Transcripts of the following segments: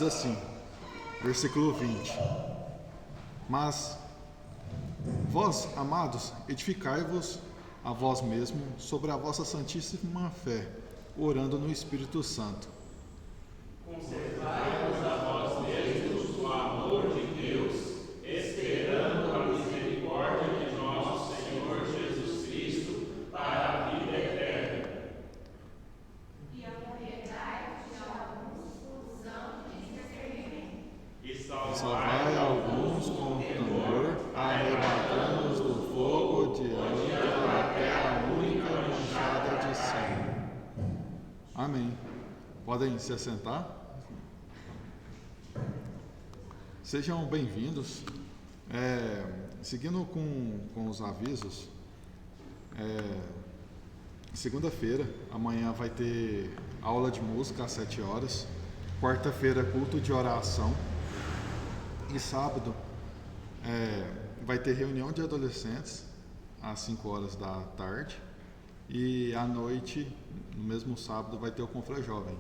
Assim, versículo 20: Mas vós, amados, edificai-vos a vós mesmos sobre a vossa santíssima fé, orando no Espírito Santo. Conservai-vos a vós mesmos no amor de Deus, esperando a misericórdia de nosso Senhor Jesus Cristo para a vida eterna. E apedregai-vos de alguns, usando de discernimento. E Salvai alguns com temor, arrebatando-os do fogo diante até a única manchada de sangue. Amém. Podem se assentar? Sejam bem-vindos. Seguindo com os avisos, segunda-feira, amanhã vai ter aula de música às 7 horas, quarta-feira culto de oração e sábado vai ter reunião de adolescentes às 5 horas da tarde e à noite, no mesmo sábado, vai ter o Confra Jovem.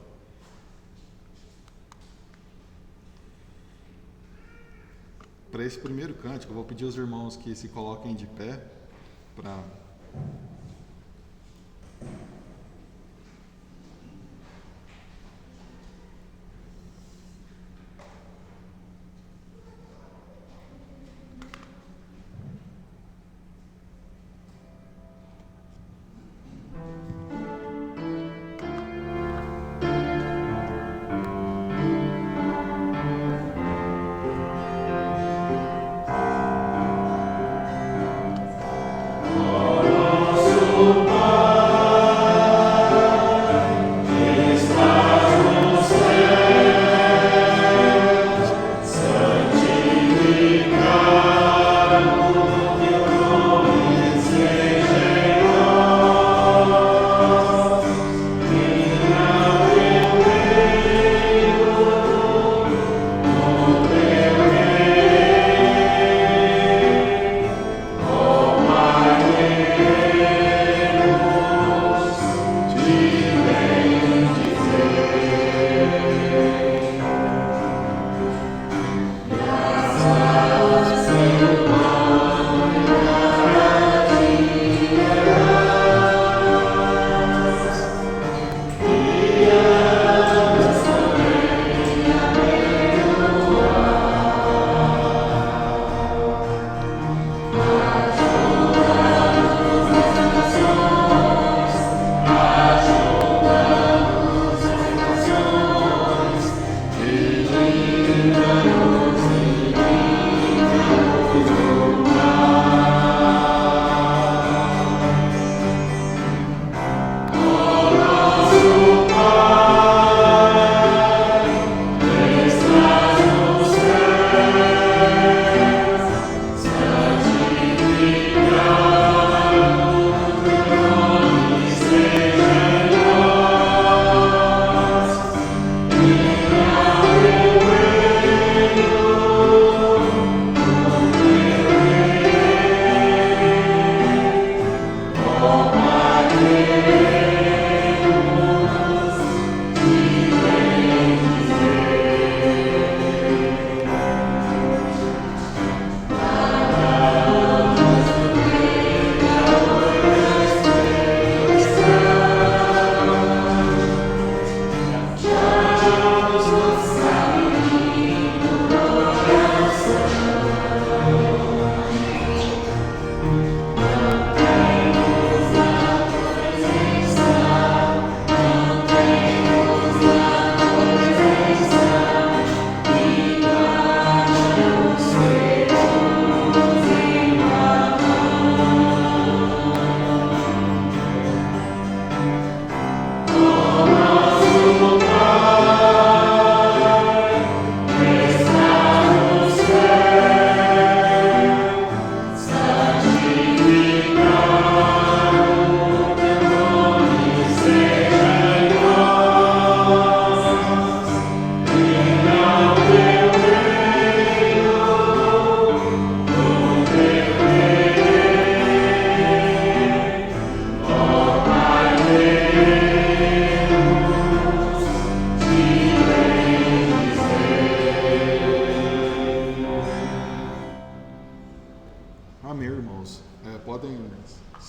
Para esse primeiro cântico, eu vou pedir aos irmãos que se coloquem de pé para... Nosso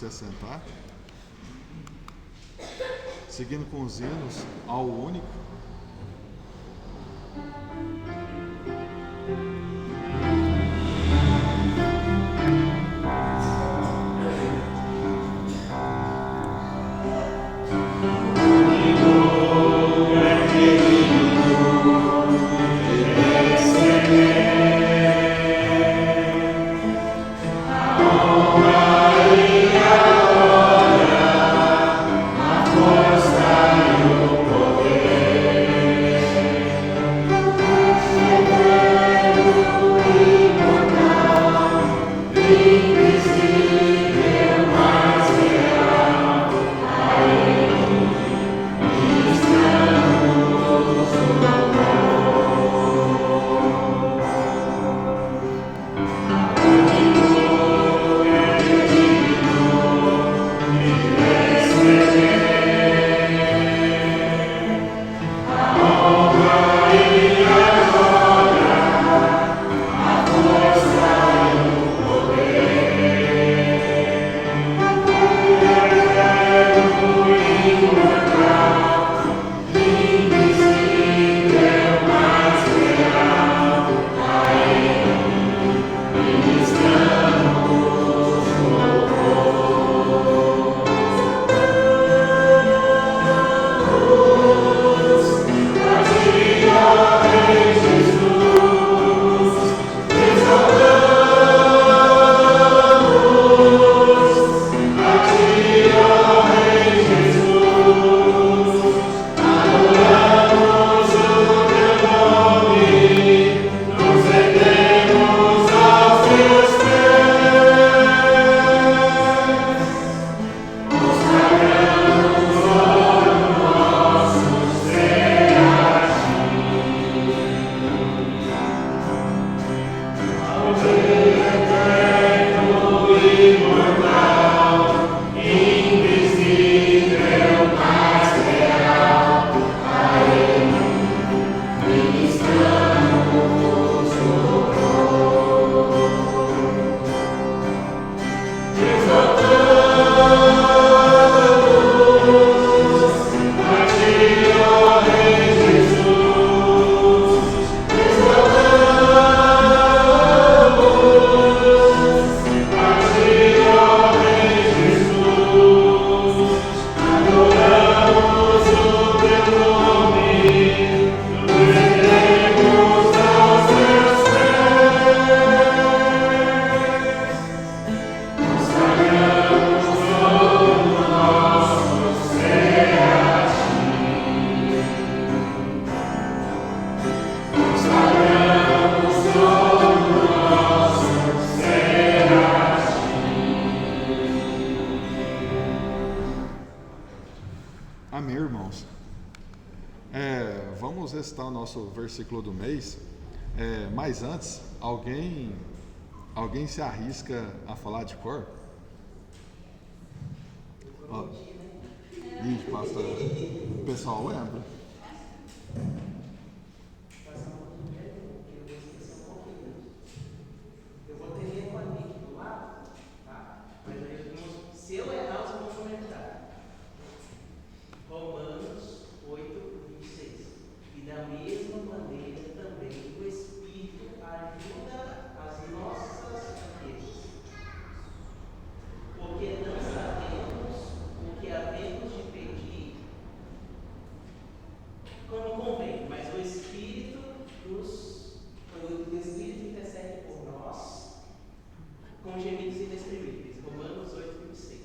se assentar. Seguindo com os hinos ao único. Amém, irmãos? Vamos recitar o nosso versículo do mês. Mas antes, alguém se arrisca a falar de cor? Pastor, o pessoal lembra? Eu vou ter ler uma aqui do lado, tá? Mas aí, se eu errar, vocês vão comentar. Romanos 8:26. E da mesma maneira também o Espírito ajuda as nossas fraquezas. Porque não sabemos o que havemos de pedir como convém, mas o Espírito intercede por nós com gemidos inexprimíveis. Romanos 8:26.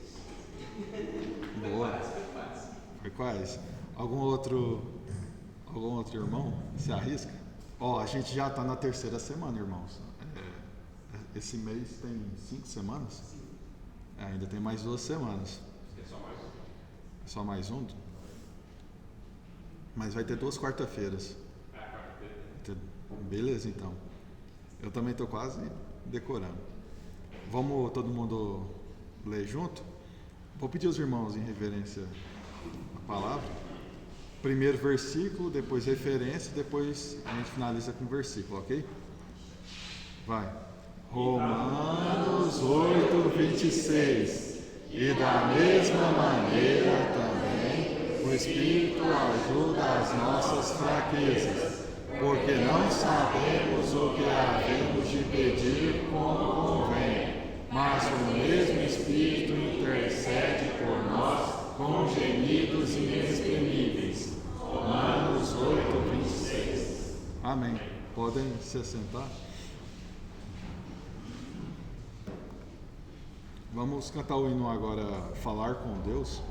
Boa. Foi quase. Algum outro irmão se arrisca? A gente já está na terceira semana, irmãos. Esse mês tem 5 semanas? Sim. Ainda tem mais 2 semanas. É só mais um. É só mais um? Mas vai ter 2 quarta-feiras. Quarta-feira. Beleza, então. Eu também estou quase decorando. Vamos todo mundo ler junto? Vou pedir aos irmãos em reverência a palavra. Primeiro versículo, depois referência, depois a gente finaliza com o versículo, ok? Vai. Romanos 8:26. E da mesma maneira também o Espírito ajuda as nossas fraquezas, porque não sabemos o que havemos de pedir como convém, mas o mesmo Espírito intercede por nós com gemidos inexprimíveis. Romanos 8:26. Amém. Podem se assentar. Vamos cantar o hino agora, Falar com Deus.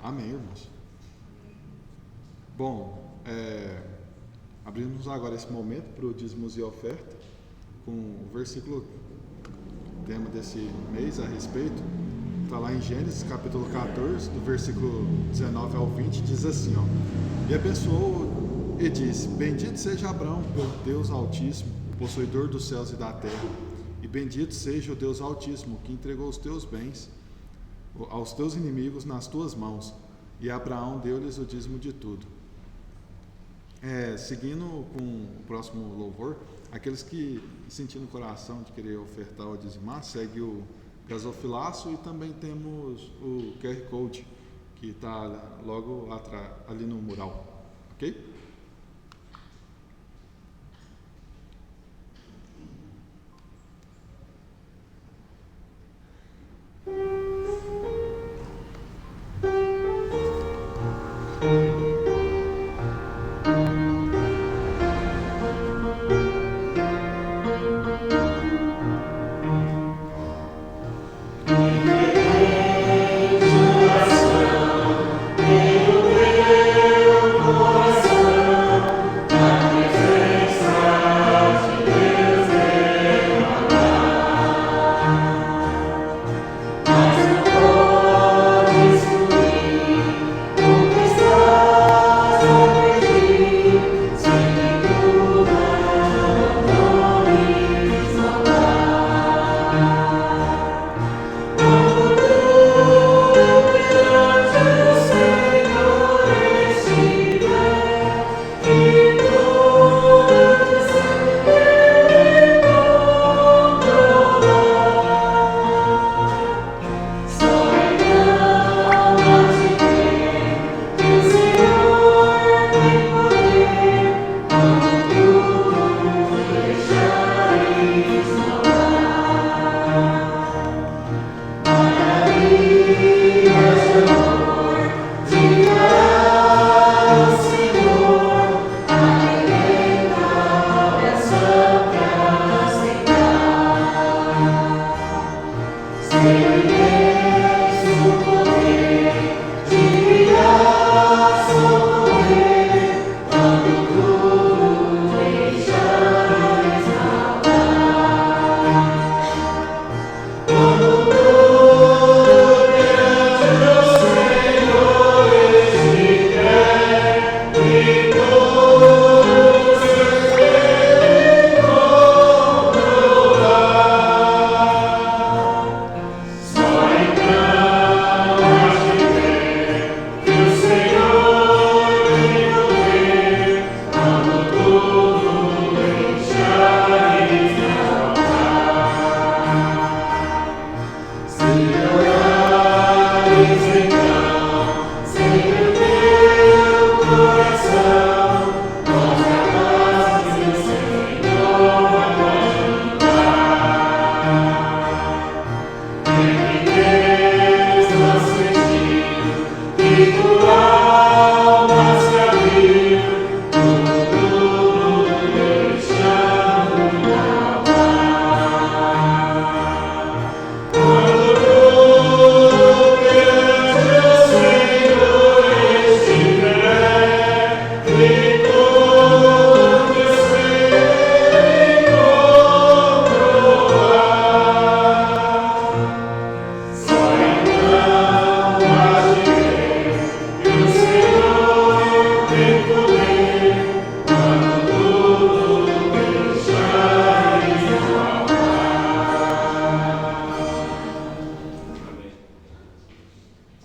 Amém, irmãos. Bom, abrimos agora esse momento para o dízimos e oferta, com o versículo, tema desse mês a respeito, está lá em Gênesis capítulo 14, do versículo 19 ao 20, diz assim, ó: E abençoou e disse: Bendito seja Abraão pelo Deus Altíssimo, possuidor dos céus e da terra, e bendito seja o Deus Altíssimo, que entregou os teus bens aos teus inimigos nas tuas mãos. E Abraão deu-lhes o dízimo de tudo. Seguindo com o próximo louvor, aqueles que sentindo o coração de querer ofertar ou dizimar, segue o gasofilaço, e também temos o QR Code, que está logo atrás, ali no mural, ok? Está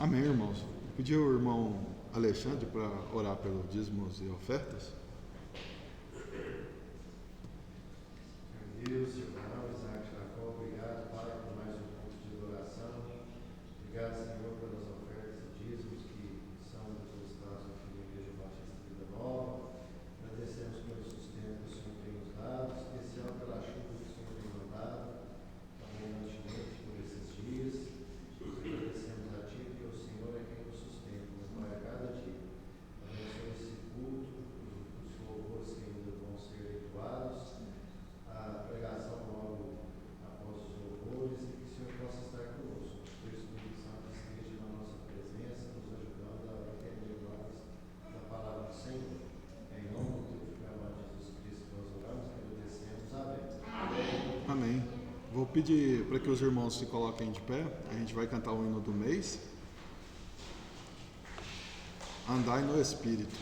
Amém, irmãos. Pedir o irmão Alexandre para orar pelos dízimos e ofertas. Deus, irmão Isaac Jacó, obrigado, Pai, por mais um culto de adoração. Obrigado, Senhor, pelas ofertas e dízimos que são depositados aqui na Igreja Batista Vida Nova. Agradecemos pelo sustento que o Senhor tem nos dado, em especial pela chuva que o Senhor tem mandado, abundantemente por esses dias. Agradecemos a Ti, porque o Senhor é quem nos sustenta, nos vai a cada dia. Abençoe esse culto, os louvores que ainda vão ser entoados, a pregação logo após os louvores, e que o Senhor possa estar conosco. Que o Espírito Santo esteja na nossa presença, nos ajudando a entender mais da palavra do Senhor. Em nome do Teu Filho amado Jesus Cristo, nós oramos e agradecemos. Amém. Amém. Vou pedir para que os irmãos se coloquem de pé. A gente vai cantar o hino do mês. Andai no Espírito.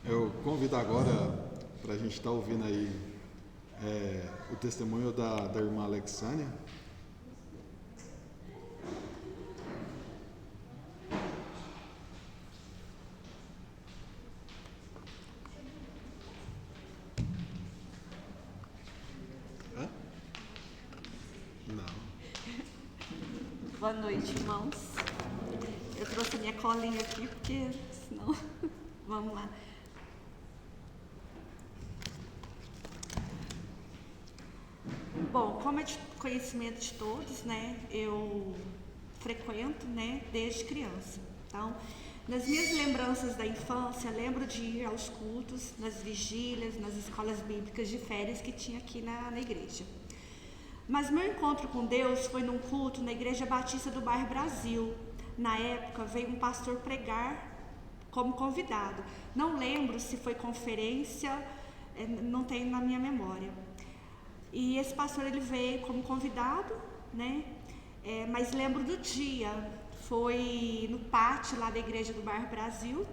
Eu convido agora para a gente estar ouvindo aí o testemunho da irmã Alexânia. Hã? Não. Boa noite, irmãos. Eu trouxe a minha colinha aqui porque senão... Vamos lá. Bom, como é de conhecimento de todos, né, eu frequento, né, desde criança. Então, nas minhas lembranças da infância, lembro de ir aos cultos, nas vigílias, nas escolas bíblicas de férias que tinha aqui na igreja. Mas meu encontro com Deus foi num culto na Igreja Batista do Bairro Brasil. Na época veio um pastor pregar como convidado. Não lembro se foi conferência, não tenho na minha memória. E esse pastor ele veio como convidado, né? Mas lembro do dia, foi no pátio lá da Igreja do Bairro Brasil.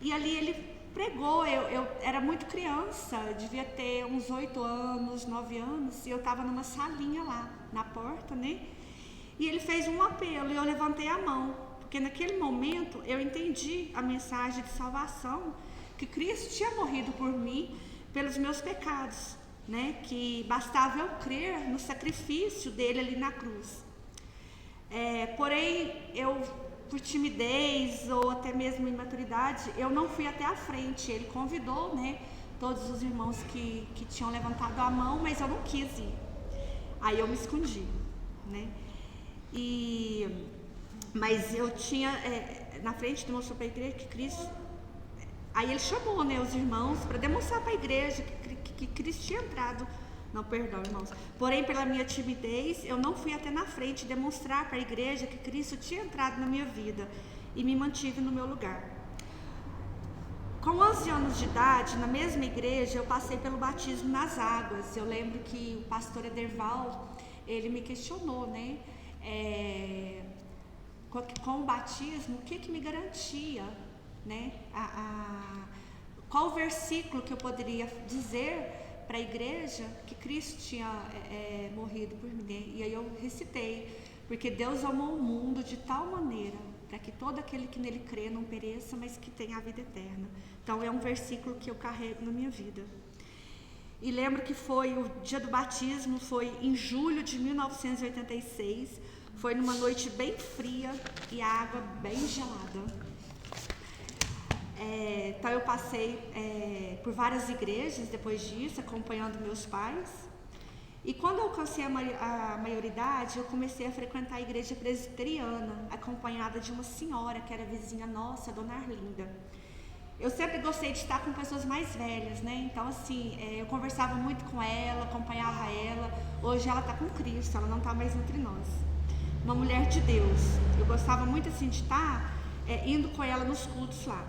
E ali ele pregou, eu era muito criança, devia ter uns 8 anos, 9 anos, e eu estava numa salinha lá, na porta, né? E ele fez um apelo e eu levantei a mão, porque naquele momento eu entendi a mensagem de salvação, que Cristo tinha morrido por mim, pelos meus pecados, né? Que bastava eu crer no sacrifício dele ali na cruz. Porém, eu, por timidez ou até mesmo imaturidade, eu não fui até a frente. Ele convidou, né, todos os irmãos que tinham levantado a mão, mas eu não quis ir. Aí eu me escondi, né? Mas eu tinha, na frente demonstrou para a igreja que Cristo... Aí ele chamou, né, os irmãos para demonstrar para a igreja que Cristo tinha entrado. Não, perdão, irmãos. Porém, pela minha timidez, eu não fui até na frente demonstrar para a igreja que Cristo tinha entrado na minha vida e me mantive no meu lugar. Com 11 anos de idade, na mesma igreja, eu passei pelo batismo nas águas. Eu lembro que o pastor Ederval, ele me questionou, né? Com o batismo, o que me garantia, né? Qual o versículo que eu poderia dizer para a igreja que Cristo tinha morrido por mim. E aí eu recitei, porque Deus amou o mundo de tal maneira para que todo aquele que nele crê não pereça, mas que tenha a vida eterna. Então é um versículo que eu carrego na minha vida. E lembro que foi o dia do batismo, foi em julho de 1986, foi numa noite bem fria e a água bem gelada. Então eu passei por várias igrejas depois disso, acompanhando meus pais. E quando eu alcancei a maioridade, eu comecei a frequentar a igreja presbiteriana, acompanhada de uma senhora que era vizinha nossa, Dona Arlinda. Eu sempre gostei de estar com pessoas mais velhas, né? Então assim, eu conversava muito com ela, acompanhava ela. Hoje ela está com Cristo, ela não está mais entre nós. Uma mulher de Deus. Eu gostava muito assim de estar indo com ela nos cultos lá.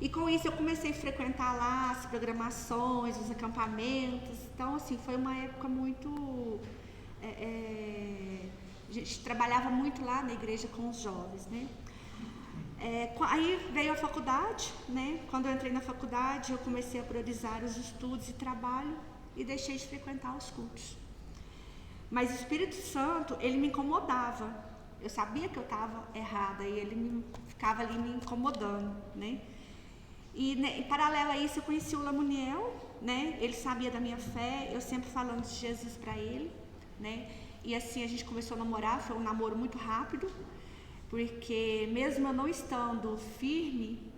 E com isso eu comecei a frequentar lá as programações, os acampamentos. Então, assim, foi uma época muito... a gente trabalhava muito lá na igreja com os jovens, né? Aí veio a faculdade, né? Quando eu entrei na faculdade, eu comecei a priorizar os estudos e trabalho e deixei de frequentar os cultos. Mas o Espírito Santo, ele me incomodava. Eu sabia que eu estava errada e ele ficava ali me incomodando, né? E em paralelo a isso eu conheci o Lamuniel, né? Ele sabia da minha fé, eu sempre falando de Jesus para ele, né? E assim a gente começou a namorar, foi um namoro muito rápido, porque mesmo eu não estando firme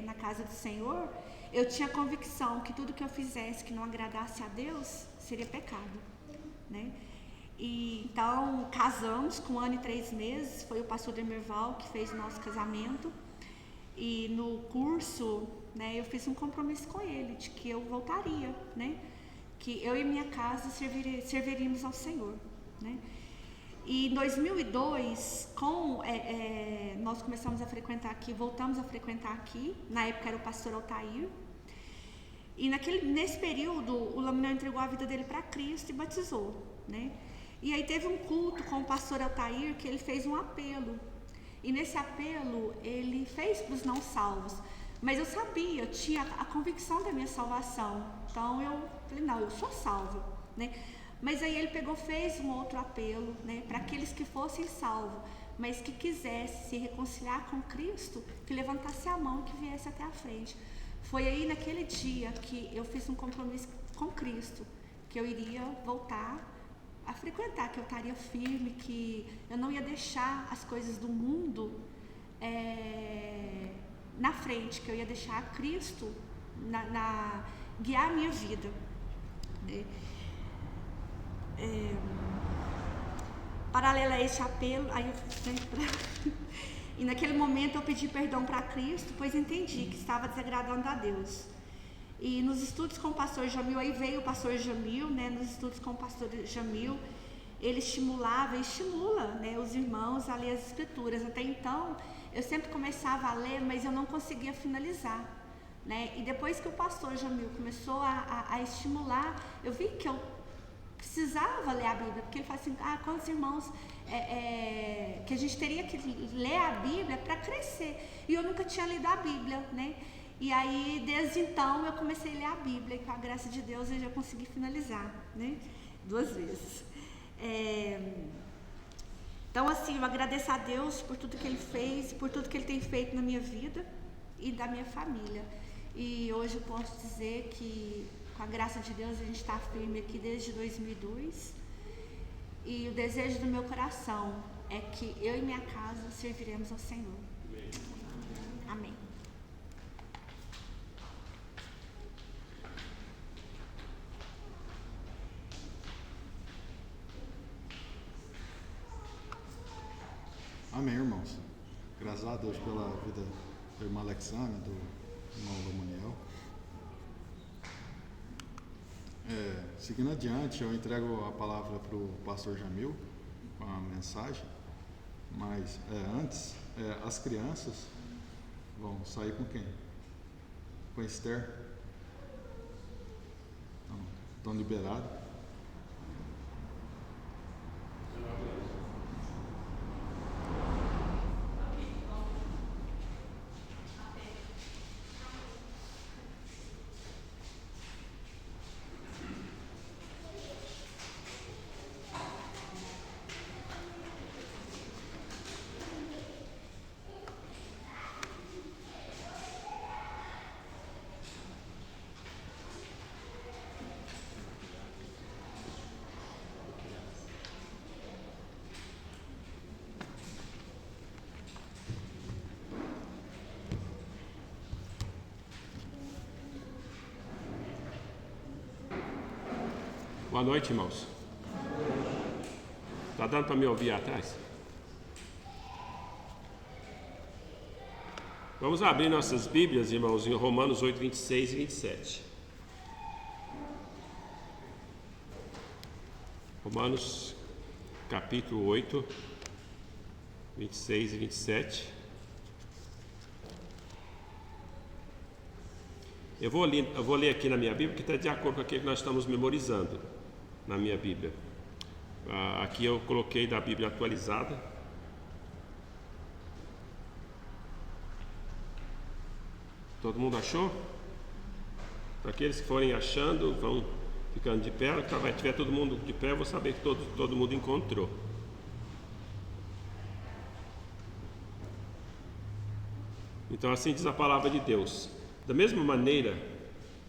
na casa do Senhor, eu tinha convicção que tudo que eu fizesse que não agradasse a Deus seria pecado, né? E então casamos com 1 ano e 3 meses, foi o pastor Demerval que fez o nosso casamento. E no curso, né, eu fiz um compromisso com ele, de que eu voltaria, né, que eu e minha casa serviríamos ao Senhor, né. E em 2002, nós começamos a frequentar aqui, voltamos a frequentar aqui, na época era o pastor Altair, e nesse período o Lamuniel entregou a vida dele para Cristo e batizou, né. E aí teve um culto com o pastor Altair que ele fez um apelo. E nesse apelo, ele fez para os não salvos. Mas eu sabia, eu tinha a convicção da minha salvação. Então eu falei, não, eu sou salva, né? Mas aí ele fez um outro apelo, né? Para aqueles que fossem salvos, mas que quisessem se reconciliar com Cristo, que levantasse a mão e que viesse até a frente. Foi aí naquele dia que eu fiz um compromisso com Cristo, que eu iria voltar a frequentar, que eu estaria firme, que eu não ia deixar as coisas do mundo na frente, que eu ia deixar Cristo guiar a minha vida. Paralelo a esse apelo, aí eu e naquele momento eu pedi perdão para Cristo, pois entendi que estava desagradando a Deus. E nos estudos com o pastor Jamil, aí veio o pastor Jamil, né, nos estudos com o pastor Jamil, ele estimulava e estimula, né, os irmãos a ler as escrituras. Até então, eu sempre começava a ler, mas eu não conseguia finalizar, né? E depois que o pastor Jamil começou a estimular, eu vi que eu precisava ler a Bíblia, porque ele fala assim, quantos irmãos que a gente teria que ler a Bíblia para crescer, e eu nunca tinha lido a Bíblia, né? E aí, desde então, eu comecei a ler a Bíblia, e com a graça de Deus eu já consegui finalizar, né? 2 vezes. Então, assim, eu agradeço a Deus por tudo que Ele fez, por tudo que Ele tem feito na minha vida e da minha família. E hoje eu posso dizer que, com a graça de Deus, a gente está firme aqui desde 2002. E o desejo do meu coração é que eu e minha casa serviremos ao Senhor. Amém. Amém, irmãos. Graças a Deus pela vida do irmão Alexandre, do irmão Lomaniel. Seguindo adiante, eu entrego a palavra para o pastor Jamil com a mensagem, mas antes, as crianças vão sair com quem? Com a Esther? Estão liberados. Boa noite, irmãos. Está dando para me ouvir atrás? Vamos abrir nossas Bíblias, irmãos, em Romanos 8, 26 e 27. Romanos, capítulo 8, 26 e 27. Eu vou ler aqui na minha Bíblia, que está de acordo com aquilo que nós estamos memorizando na minha Bíblia. Aqui eu coloquei da Bíblia atualizada. Todo mundo achou? Para aqueles que forem achando, vão ficando de pé. Se tiver todo mundo de pé, eu vou saber que todo mundo encontrou. Então, assim diz a palavra de Deus. Da mesma maneira,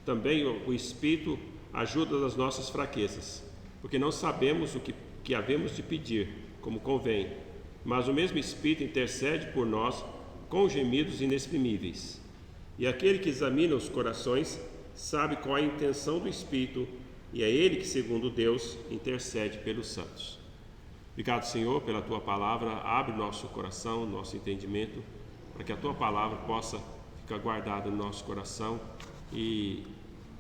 também o Espírito ajuda nas nossas fraquezas, porque não sabemos o que havemos de pedir, como convém, mas o mesmo Espírito intercede por nós com gemidos inexprimíveis. E aquele que examina os corações sabe qual é a intenção do Espírito, e é Ele que, segundo Deus, intercede pelos santos. Obrigado, Senhor, pela Tua palavra. Abre nosso coração, nosso entendimento, para que a Tua palavra possa ficar guardada no nosso coração e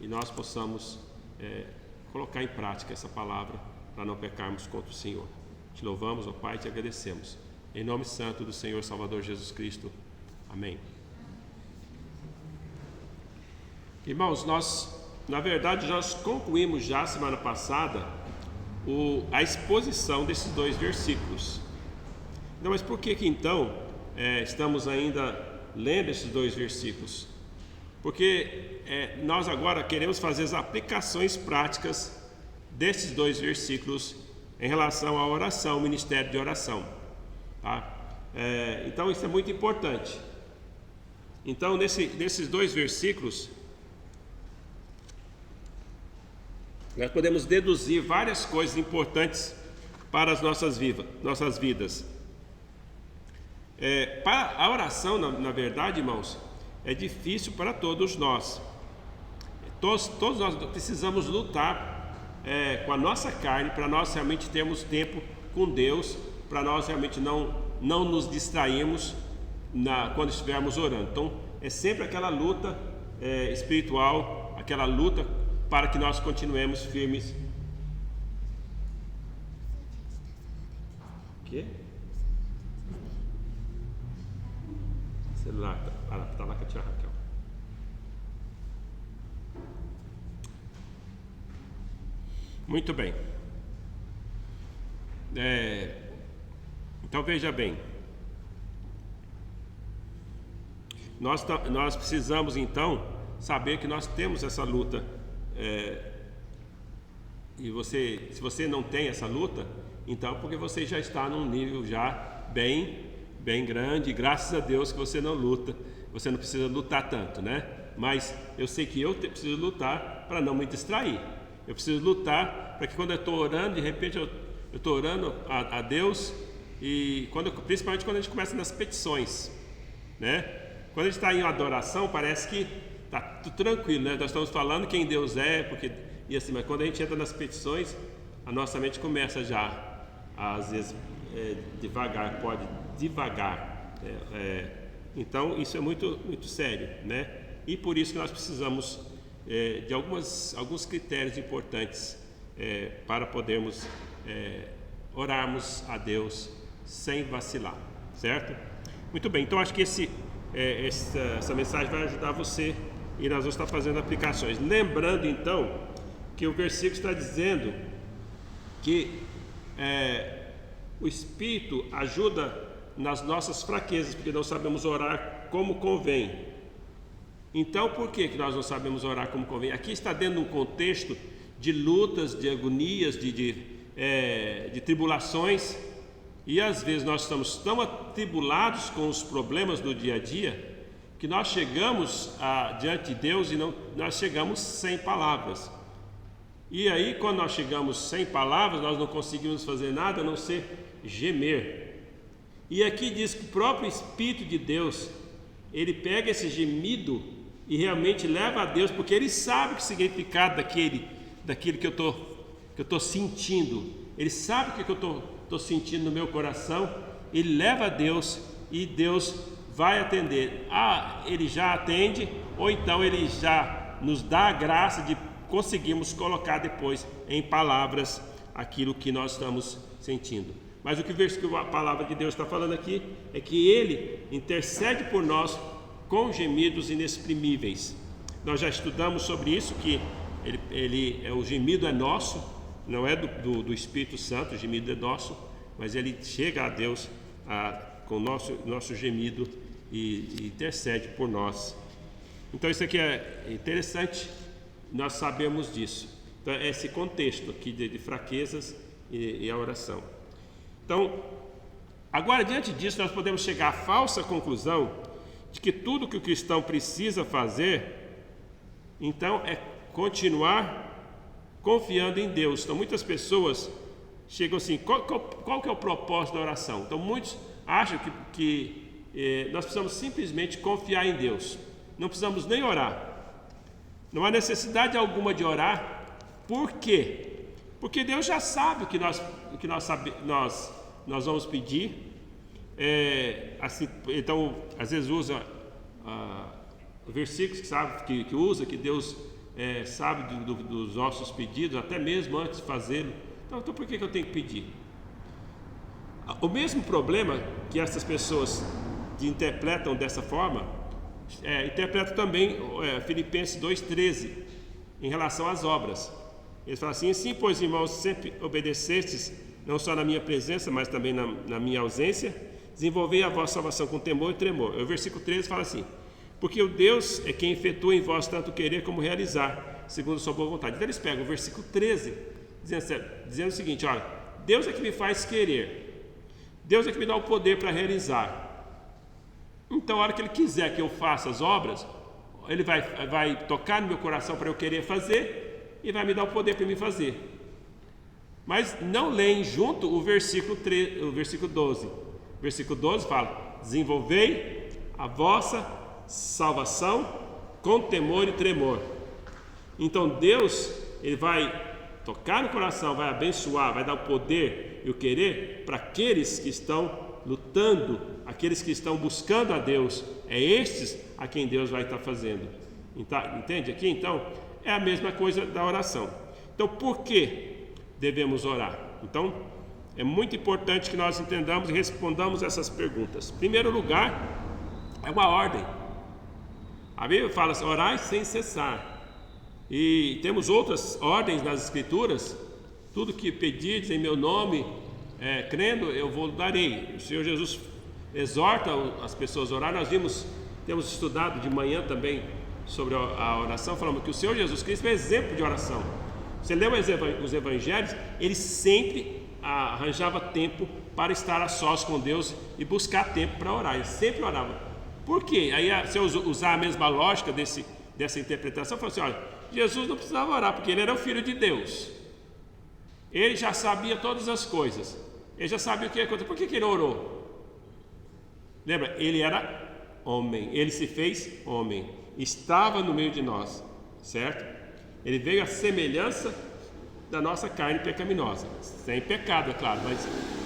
nós possamos colocar em prática essa palavra para não pecarmos contra o Senhor. Te louvamos, ó Pai, e te agradecemos. Em nome santo do Senhor Salvador Jesus Cristo. Amém. Irmãos, na verdade, nós concluímos já semana passada a exposição desses 2 versículos. Não, mas por que então estamos ainda lendo esses 2 versículos? Porque nós agora queremos fazer as aplicações práticas desses 2 versículos em relação à oração, ao ministério de oração, tá? Então isso é muito importante. Então nesses 2 versículos nós podemos deduzir várias coisas importantes para as nossas vidas. Para a oração, na verdade, irmãos, é difícil para todos nós. Todos nós precisamos lutar com a nossa carne para nós realmente termos tempo com Deus, para nós realmente não nos distrairmos quando estivermos orando. Então, é sempre aquela luta espiritual, aquela luta para que nós continuemos firmes quê? Celular, tá lá com a tia Raquel. Muito bem. Então veja bem. Nós precisamos então saber que nós temos essa luta. E se você não tem essa luta, então porque você já está num nível já bem grande, e graças a Deus que você não luta, você não precisa lutar tanto, né? Mas eu sei que eu preciso lutar para não me distrair. Eu preciso lutar para que quando eu estou orando, de repente eu estou orando a Deus, e principalmente quando a gente começa nas petições, né? Quando a gente está em adoração, parece que está tudo tranquilo, né? Nós estamos falando quem Deus é, e assim, mas quando a gente entra nas petições, a nossa mente começa já, às vezes, pode divagar. Então, isso é muito, muito sério, né? E por isso que nós precisamos de alguns critérios importantes para podermos orarmos a Deus sem vacilar, certo? Muito bem, então acho que essa mensagem vai ajudar você, e nós vamos estar fazendo aplicações. Lembrando então que o versículo está dizendo que o Espírito ajuda nas nossas fraquezas, porque não sabemos orar como convém. Então, por que nós não sabemos orar como convém? Aqui está dentro de um contexto de lutas, de agonias, de tribulações, e às vezes nós estamos tão atribulados com os problemas do dia a dia, que nós chegamos diante de Deus e nós chegamos sem palavras. E aí, quando nós chegamos sem palavras, nós não conseguimos fazer nada a não ser gemer. E aqui diz que o próprio Espírito de Deus, ele pega esse gemido e realmente leva a Deus, porque ele sabe o significado daquilo que eu estou sentindo. Ele sabe o que eu estou sentindo no meu coração. Ele leva a Deus e Deus vai atender. Ele já atende, ou então ele já nos dá a graça de conseguirmos colocar depois em palavras aquilo que nós estamos sentindo. Mas o que a palavra de Deus está falando aqui é que Ele intercede por nós com gemidos inexprimíveis. Nós já estudamos sobre isso, que o gemido é nosso, não é do Espírito Santo, o gemido é nosso, mas ele chega a Deus com o nosso gemido e intercede por nós. Então isso aqui é interessante, nós sabemos disso. Então esse contexto aqui de fraquezas e a oração. Então, agora diante disso nós podemos chegar à falsa conclusão de que tudo que o cristão precisa fazer, então, é continuar confiando em Deus. Então muitas pessoas chegam assim, qual que é o propósito da oração? Então muitos acham que nós precisamos simplesmente confiar em Deus, não precisamos nem orar, não há necessidade alguma de orar. Por quê? Porque Deus já sabe o que nós vamos pedir. Assim, então, às vezes usa versículos que usa, que Deus sabe dos nossos pedidos, até mesmo antes de fazê-lo. Então por que eu tenho que pedir? O mesmo problema que essas pessoas interpretam dessa forma, interpretam também Filipenses 2,13, em relação às obras. Eles falam assim, pois irmãos, sempre obedecestes, não só na minha presença, mas também na minha ausência, desenvolvei a vossa salvação com temor e tremor. O versículo 13 fala assim, porque o Deus é quem efetua em vós tanto querer como realizar, segundo a sua boa vontade. Então eles pegam o versículo 13, dizendo o seguinte, olha, Deus é que me faz querer, Deus é que me dá o poder para realizar. Então a hora que Ele quiser que eu faça as obras, Ele vai tocar no meu coração para eu querer fazer, e vai me dar o poder para me fazer. Mas não leem junto o versículo 12. O versículo 12 fala, desenvolvei a vossa salvação com temor e tremor. Então Deus, Ele vai tocar no coração, vai abençoar, vai dar o poder e o querer para aqueles que estão lutando, aqueles que estão buscando a Deus. É estes a quem Deus vai estar fazendo. Entende aqui? Então, é a mesma coisa da oração. Então, por que devemos orar? Então, é muito importante que nós entendamos e respondamos essas perguntas. Em primeiro lugar, é uma ordem. A Bíblia fala assim, orai sem cessar. E temos outras ordens nas Escrituras. Tudo que pedirdes em meu nome, crendo, eu vou darei. O Senhor Jesus exorta as pessoas a orar. Nós temos estudado de manhã também sobre a oração, falando que o Senhor Jesus Cristo é exemplo de oração. Você lê os evangelhos, ele sempre arranjava tempo para estar a sós com Deus e buscar tempo para orar. Ele sempre orava. Por quê? Aí, se eu usar a mesma lógica dessa interpretação, eu falo assim, olha, Jesus não precisava orar, porque ele era o Filho de Deus. Ele já sabia todas as coisas. Ele já sabia o que ia acontecer. Por que ele orou? Lembra? Ele era homem. Ele se fez homem. Estava no meio de nós. Certo? Ele veio à semelhança da nossa carne pecaminosa. Sem pecado, é claro, mas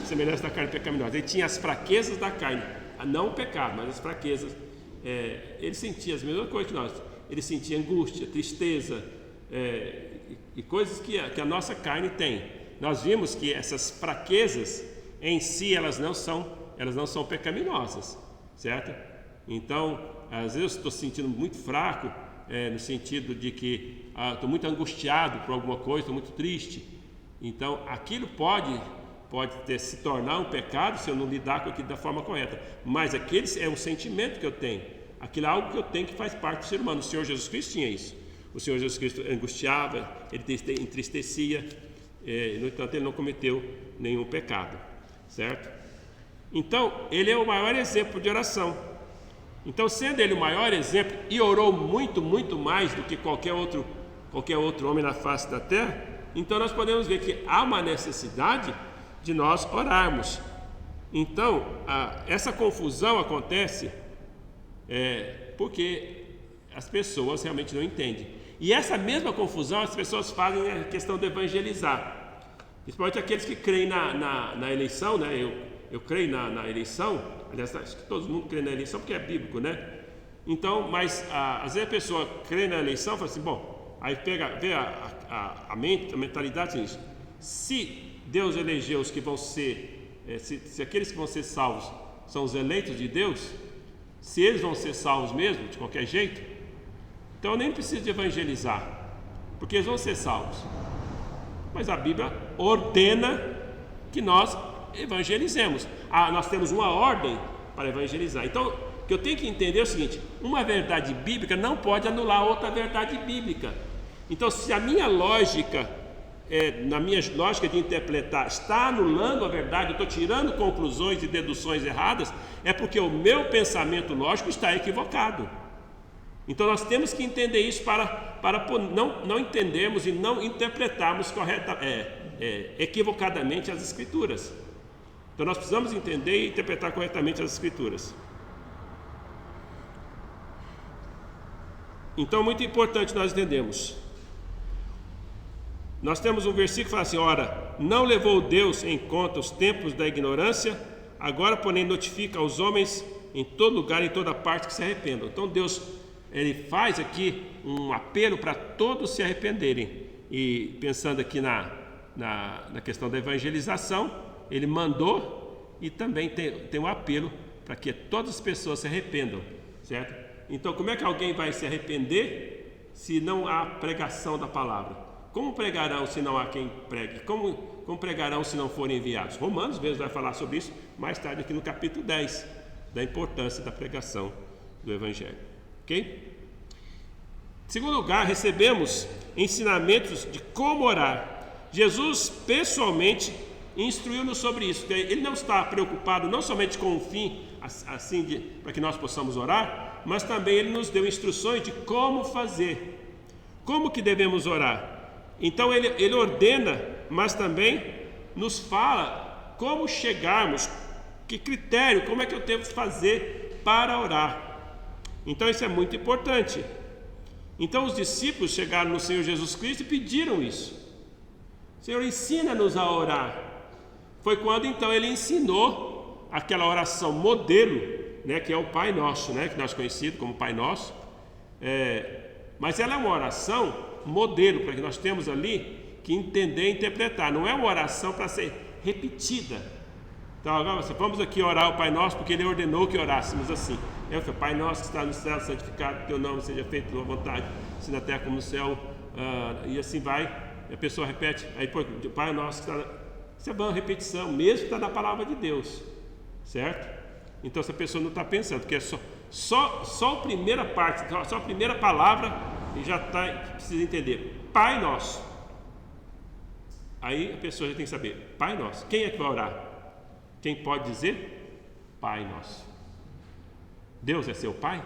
semelhança da carne pecaminosa. Ele tinha as fraquezas da carne. Não o pecado, mas as fraquezas. Ele sentia as mesmas coisas que nós. Ele sentia angústia, tristeza e coisas que a nossa carne tem. Nós vimos que essas fraquezas em si elas não são pecaminosas, certo? Então, às vezes eu estou sentindo muito fraco, no sentido de que estou muito angustiado por alguma coisa, estou muito triste. Então, aquilo pode se tornar um pecado se eu não lidar com aquilo da forma correta. Mas aquele é um sentimento que eu tenho. Aquilo é algo que eu tenho que faz parte do ser humano. O Senhor Jesus Cristo tinha isso. O Senhor Jesus Cristo angustiava, ele entristecia, no entanto ele não cometeu nenhum pecado, certo? Então, ele é o maior exemplo de oração. Então, sendo ele o maior exemplo, e orou muito, muito mais do que qualquer outro homem na face da terra, então nós podemos ver que há uma necessidade de nós orarmos. Então, essa confusão acontece porque as pessoas realmente não entendem. E essa mesma confusão as pessoas fazem na questão de evangelizar, principalmente aqueles que creem na eleição, né? Eu creio na eleição, aliás, acho que todo mundo crê na eleição porque é bíblico, né? Então, mas às vezes a pessoa crê na eleição e fala assim, bom, aí vê a mentalidade assim, se Deus elegeu os que vão ser, se aqueles que vão ser salvos são os eleitos de Deus, se eles vão ser salvos mesmo, de qualquer jeito, então eu nem preciso de evangelizar, porque eles vão ser salvos. Mas a Bíblia ordena que nós evangelizemos. Nós temos uma ordem para evangelizar. Então, o que eu tenho que entender é o seguinte: uma verdade bíblica não pode anular outra verdade bíblica. Então, se a minha lógica, na minha lógica de interpretar, está anulando a verdade, eu estou tirando conclusões e deduções erradas, é porque o meu pensamento lógico está equivocado. Então nós temos que entender isso para não entendermos e não interpretarmos equivocadamente as Escrituras. Então nós precisamos entender e interpretar corretamente as Escrituras. Então é muito importante nós entendermos. Nós temos um versículo que fala assim: ora, não levou Deus em conta os tempos da ignorância, agora porém notifica aos homens em todo lugar, em toda parte, que se arrependam. Então Deus, ele faz aqui um apelo para todos se arrependerem. E pensando aqui na questão da evangelização, ele mandou e também tem um apelo para que todas as pessoas se arrependam, certo? Então, como é que alguém vai se arrepender se não há pregação da palavra? Como pregarão se não há quem pregue? Como pregarão se não forem enviados? Romanos mesmo vai falar sobre isso mais tarde aqui no capítulo 10, da importância da pregação do Evangelho. Ok? Em segundo lugar, recebemos ensinamentos de como orar. Jesus pessoalmente instruiu-nos sobre isso. Ele não está preocupado não somente com o fim, assim, para que nós possamos orar, mas também ele nos deu instruções de como fazer. Como que devemos orar? Então ele ordena, mas também nos fala como chegarmos, que critério, como é que eu devo fazer para orar. Então isso é muito importante. Então os discípulos chegaram no Senhor Jesus Cristo e pediram isso. Senhor, ensina-nos a orar. Foi quando então ele ensinou aquela oração modelo, né, que é o Pai Nosso, né, que nós conhecemos como Pai Nosso. Mas ela é uma oração modelo, para que nós temos ali que entender e interpretar. Não é uma oração para ser repetida. Então agora vamos aqui orar o Pai Nosso, porque Ele ordenou que orássemos assim. Eu falei, Pai Nosso que está no céu, santificado teu nome, seja feita a tua vontade, assim na terra como no céu, e assim vai. E a pessoa repete, aí Pai Nosso que está... Isso é uma repetição, mesmo que está na palavra de Deus, certo? Então essa pessoa não está pensando, porque é só a primeira parte, só a primeira palavra, e já precisa entender, Pai Nosso. Aí a pessoa já tem que saber, Pai Nosso. Quem é que vai orar? Quem pode dizer? Pai Nosso. Deus é seu Pai?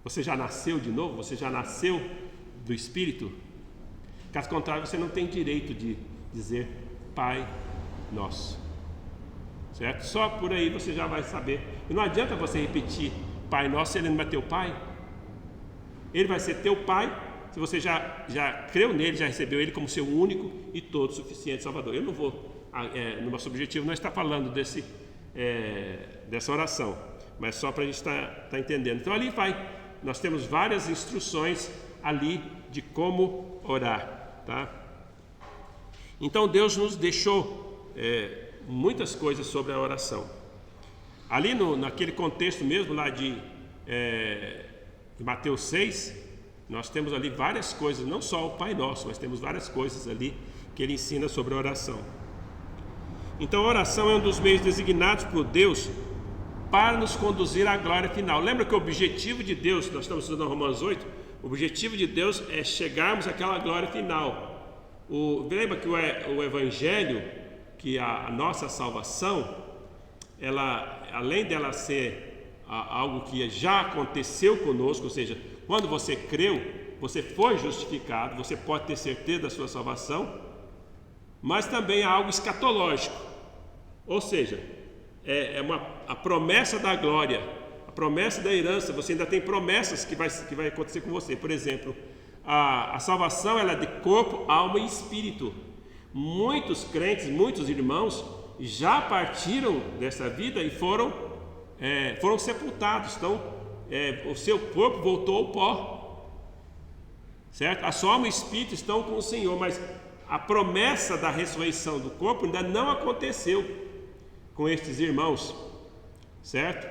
Você já nasceu de novo? Você já nasceu do Espírito? Caso contrário, você não tem direito de dizer Pai Nosso. Certo? Só por aí você já vai saber. E não adianta você repetir Pai Nosso se Ele não é teu Pai. Ele vai ser teu Pai se você já creu nele, já recebeu Ele como seu único e todo suficiente Salvador. Eu não vou, no nosso objetivo, não está falando dessa oração, mas só para a gente estar entendendo. Então ali nós temos várias instruções ali de como orar, tá? Então Deus nos deixou muitas coisas sobre a oração. Ali naquele contexto mesmo lá de Mateus 6, nós temos ali várias coisas, não só o Pai Nosso, mas temos várias coisas ali que ele ensina sobre a oração. Então a oração é um dos meios designados por Deus para nos conduzir à glória final. Lembra que o objetivo de Deus, nós estamos estudando Romanos 8, o objetivo de Deus é chegarmos àquela glória final. Lembra que o Evangelho, que a nossa salvação, ela, além dela ser algo que já aconteceu conosco, ou seja, quando você creu, você foi justificado, você pode ter certeza da sua salvação, mas também é algo escatológico, ou seja, a promessa da glória, a promessa da herança. Você ainda tem promessas que vai acontecer com você. Por exemplo, a salvação ela é de corpo, alma e espírito. Muitos crentes, muitos irmãos já partiram dessa vida e foram sepultados. Então, o seu corpo voltou ao pó, certo? A sua alma e o espírito estão com o Senhor, mas a promessa da ressurreição do corpo ainda não aconteceu com estes irmãos, certo?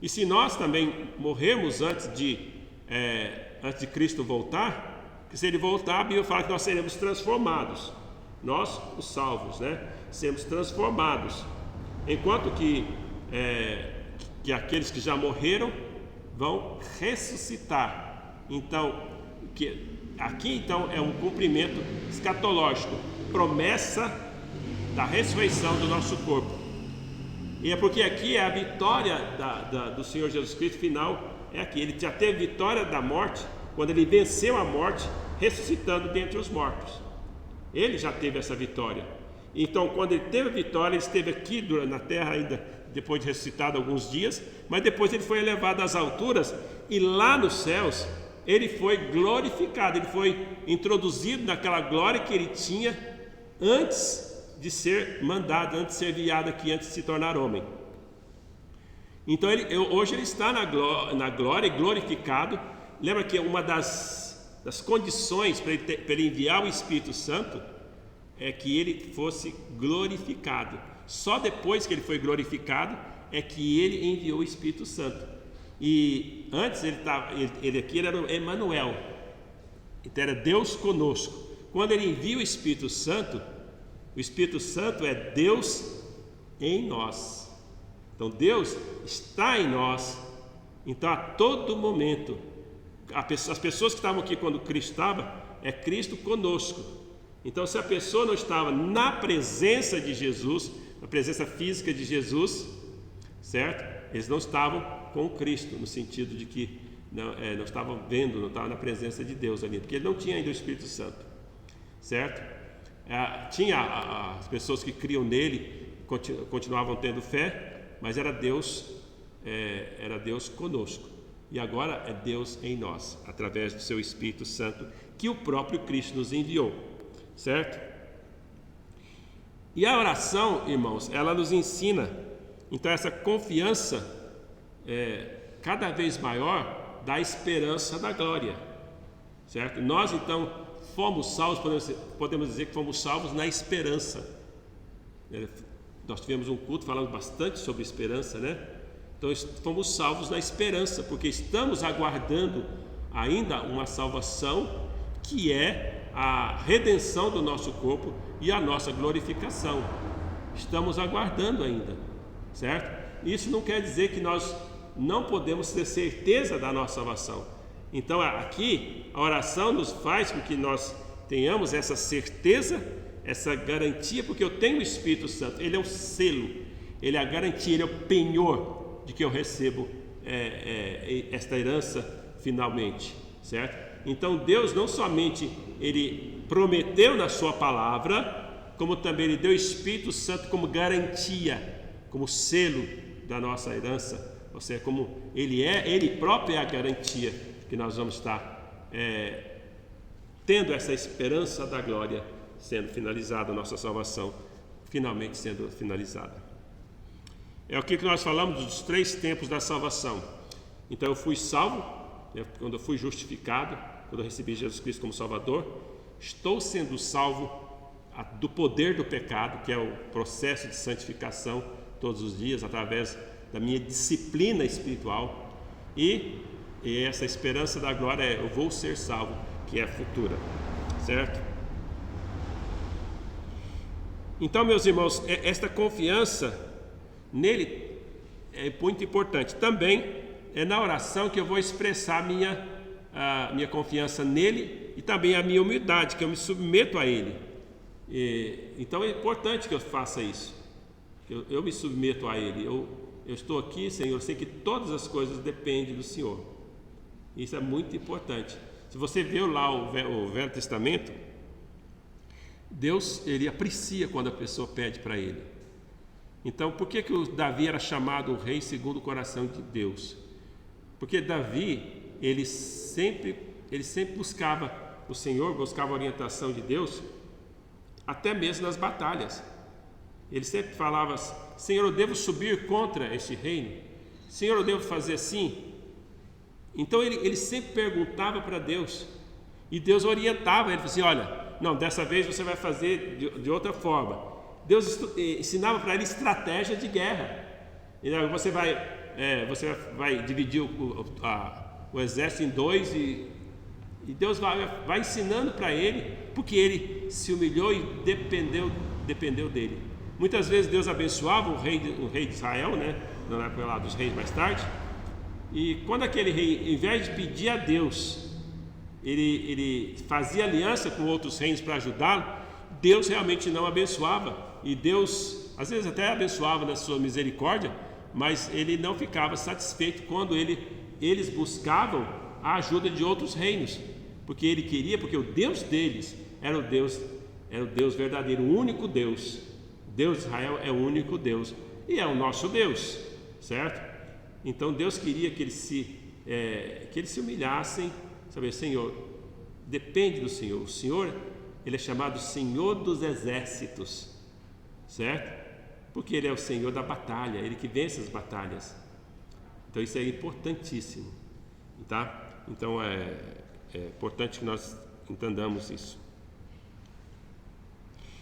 E se nós também morrermos antes de Cristo voltar, porque se Ele voltar, a Bíblia fala que nós seremos transformados, nós, os salvos, né? Seremos transformados, enquanto que aqueles que já morreram vão ressuscitar. Então, aqui então é um cumprimento escatológico, promessa da ressurreição do nosso corpo. E é porque aqui é a vitória do Senhor Jesus Cristo final, é aqui. Ele já teve vitória da morte, quando Ele venceu a morte, ressuscitando dentre os mortos. Ele já teve essa vitória. Então, quando Ele teve a vitória, Ele esteve aqui na terra ainda, depois de ressuscitado alguns dias, mas depois Ele foi elevado às alturas, e lá nos céus, Ele foi glorificado, Ele foi introduzido naquela glória que Ele tinha antes de ser mandado, antes de ser enviado aqui, antes de se tornar homem. Então hoje Ele está na glória, glorificado. Lembra que uma das condições para ele enviar o Espírito Santo é que Ele fosse glorificado. Só depois que Ele foi glorificado é que Ele enviou o Espírito Santo. E antes ele aqui era o Emanuel, então era Deus conosco. Quando Ele envia o Espírito Santo é Deus em nós. Então Deus está em nós. Então a todo momento, as pessoas que estavam aqui quando Cristo estava, é Cristo conosco. Então se a pessoa não estava na presença de Jesus, na presença física de Jesus, certo? Eles não estavam com Cristo, no sentido de que não estavam vendo, não estavam na presença de Deus ali, porque Ele não tinha ainda o Espírito Santo, certo? Tinha as pessoas que criam nele, continuavam tendo fé, mas era Deus conosco. E agora é Deus em nós, através do seu Espírito Santo, que o próprio Cristo nos enviou, certo? E a oração, irmãos, ela nos ensina, então, essa confiança cada vez maior da esperança da glória, certo? Nós, então, fomos salvos, podemos dizer que fomos salvos na esperança. Nós tivemos um culto falando bastante sobre esperança, né? Então fomos salvos na esperança, porque estamos aguardando ainda uma salvação que é a redenção do nosso corpo e a nossa glorificação. Estamos aguardando ainda, certo? Isso não quer dizer que nós não podemos ter certeza da nossa salvação. Então aqui a oração nos faz com que nós tenhamos essa certeza, essa garantia, porque eu tenho o Espírito Santo, ele é o selo, ele é a garantia, ele é o penhor de que eu recebo esta herança finalmente, certo? Então Deus não somente ele prometeu na sua palavra, como também ele deu o Espírito Santo como garantia, como selo da nossa herança, ou seja, como ele próprio é a garantia que nós vamos estar tendo essa esperança da glória sendo finalizada, a nossa salvação finalmente sendo finalizada. É o que nós falamos dos 3 tempos da salvação. Então eu fui salvo, quando eu fui justificado, quando eu recebi Jesus Cristo como Salvador. Estou sendo salvo do poder do pecado, que é o processo de santificação todos os dias, através da minha disciplina espiritual. E essa esperança da glória eu vou ser salvo, que é futura, certo? Então, meus irmãos, esta confiança nele é muito importante. Também é na oração que eu vou expressar a minha confiança nele e também a minha humildade, que eu me submeto a ele. Então é importante que eu faça isso, que eu me submeto a ele. Eu estou aqui, Senhor, eu sei que todas as coisas dependem do Senhor. Isso é muito importante. Se você vê lá o Velho Testamento, Deus, ele aprecia quando a pessoa pede para ele. Então, por que o Davi era chamado o rei segundo o coração de Deus? Porque Davi, ele sempre buscava o Senhor, buscava a orientação de Deus, até mesmo nas batalhas. Ele sempre falava: Senhor, eu devo subir contra este reino? Senhor, eu devo fazer assim? Então ele sempre perguntava para Deus, e Deus orientava ele, falou assim: olha, não, dessa vez você vai fazer de outra forma. Deus ensinava para ele estratégia de guerra. Você vai dividir o exército em 2 e Deus vai ensinando para ele, porque ele se humilhou e dependeu dele. Muitas vezes Deus abençoava o rei de Israel, né? Na época lá dos reis mais tarde. E quando aquele rei, em vez de pedir a Deus, ele fazia aliança com outros reinos para ajudá-lo, Deus realmente não abençoava. E Deus, às vezes até abençoava na sua misericórdia, mas ele não ficava satisfeito quando eles buscavam a ajuda de outros reinos, porque ele queria, porque o Deus deles era o Deus verdadeiro, o único Deus. Deus de Israel é o único Deus e é o nosso Deus, certo? Então Deus queria que eles se humilhassem, saber, Senhor, depende do Senhor. O Senhor, ele é chamado Senhor dos Exércitos, certo? Porque ele é o Senhor da batalha, ele que vence as batalhas. Então isso é importantíssimo, tá? Então é importante que nós entendamos isso.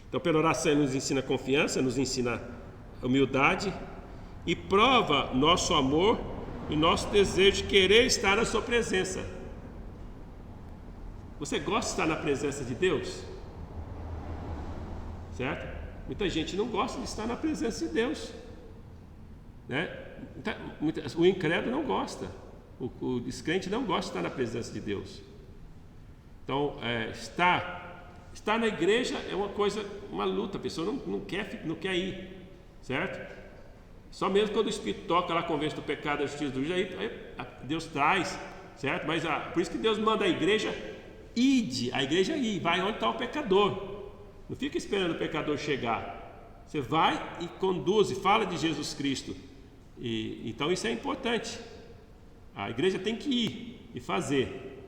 Então, pela oração ele nos ensina confiança, nos ensina humildade e prova nosso amor e nosso desejo de querer estar na sua presença. Você gosta de estar na presença de Deus? Certo? Muita gente não gosta de estar na presença de Deus, né? O incrédulo não gosta, o descrente não gosta de estar na presença de Deus. Então, estar na igreja é uma luta, a pessoa não quer ir, certo? Só mesmo quando o Espírito toca lá, convence do pecado, da justiça, do juízo, aí Deus traz, certo? Mas por isso que Deus manda a igreja ir, vai onde está o pecador. Não fica esperando o pecador chegar. Você vai e conduz e fala de Jesus Cristo. Então isso é importante. A igreja tem que ir e fazer.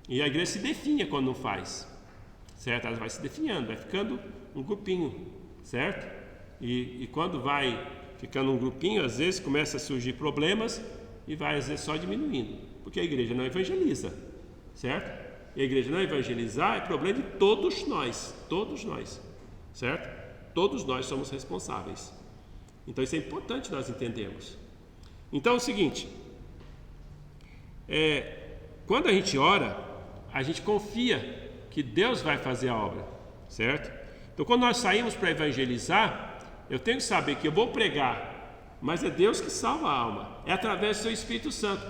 E a igreja se definha quando não faz, certo? Ela vai se definhando, vai ficando um grupinho, certo? E quando vai ficando um grupinho, às vezes começa a surgir problemas e vai às vezes só diminuindo, porque a igreja não evangeliza, certo? a igreja não evangelizar, é problema de todos nós, certo? Todos nós somos responsáveis. Então isso é importante nós entendermos. Então é o seguinte, quando a gente ora, a gente confia que Deus vai fazer a obra, certo? Então quando nós saímos para evangelizar, eu tenho que saber que eu vou pregar, mas é Deus que salva a alma, é através do seu Espírito Santo,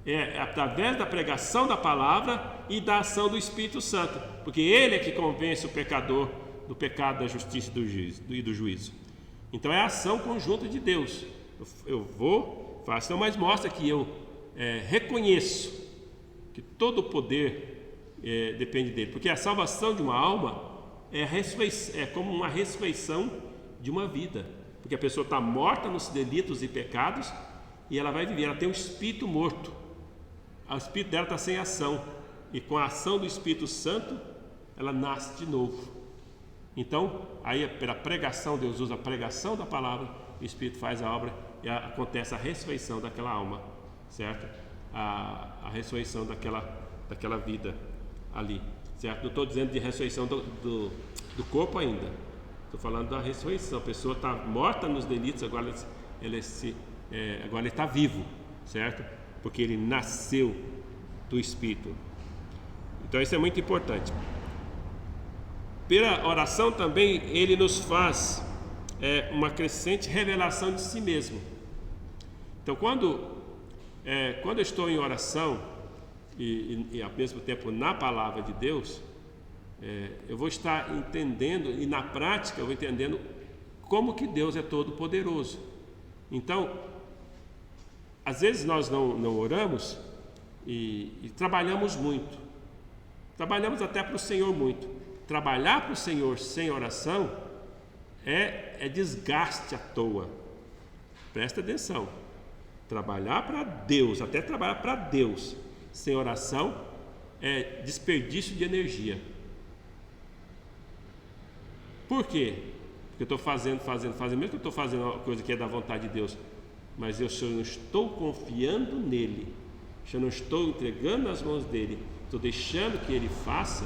é através da pregação da palavra e da ação do Espírito Santo, porque Ele é que convence o pecador do pecado, da justiça e do juízo. Então é a ação conjunta de Deus. Eu vou, faço, então, mas mostra que eu reconheço que todo o poder depende dele, porque a salvação de uma alma é como uma ressurreição de uma vida, porque a pessoa está morta nos delitos e pecados e ela vai viver, ela tem um espírito morto, o espírito dela está sem ação, e com a ação do Espírito Santo ela nasce de novo. Então, aí pela pregação, Deus usa a pregação da palavra, o Espírito faz a obra e acontece a ressurreição daquela alma, certo? A ressurreição daquela vida ali, certo? Não estou dizendo de ressurreição do corpo ainda, estou falando da ressurreição. A pessoa está morta nos delitos, agora ele está vivo, certo? Porque ele nasceu do Espírito. Então isso é muito importante. Pela oração também ele nos faz uma crescente revelação de si mesmo. Então quando eu estou em oração e ao mesmo tempo na palavra de Deus, eu vou estar entendendo, e na prática eu vou entendendo como que Deus é todo poderoso. Então às vezes nós não oramos e trabalhamos muito, trabalhamos até para o Senhor muito. Trabalhar para o Senhor sem oração é desgaste à toa. Presta atenção. Trabalhar para Deus, até trabalhar para Deus sem oração é desperdício de energia. Por quê? Porque eu estou fazendo, mesmo que eu estou fazendo uma coisa que é da vontade de Deus, mas se eu não estou confiando nele, se eu não estou entregando nas mãos dele, estou deixando que ele faça,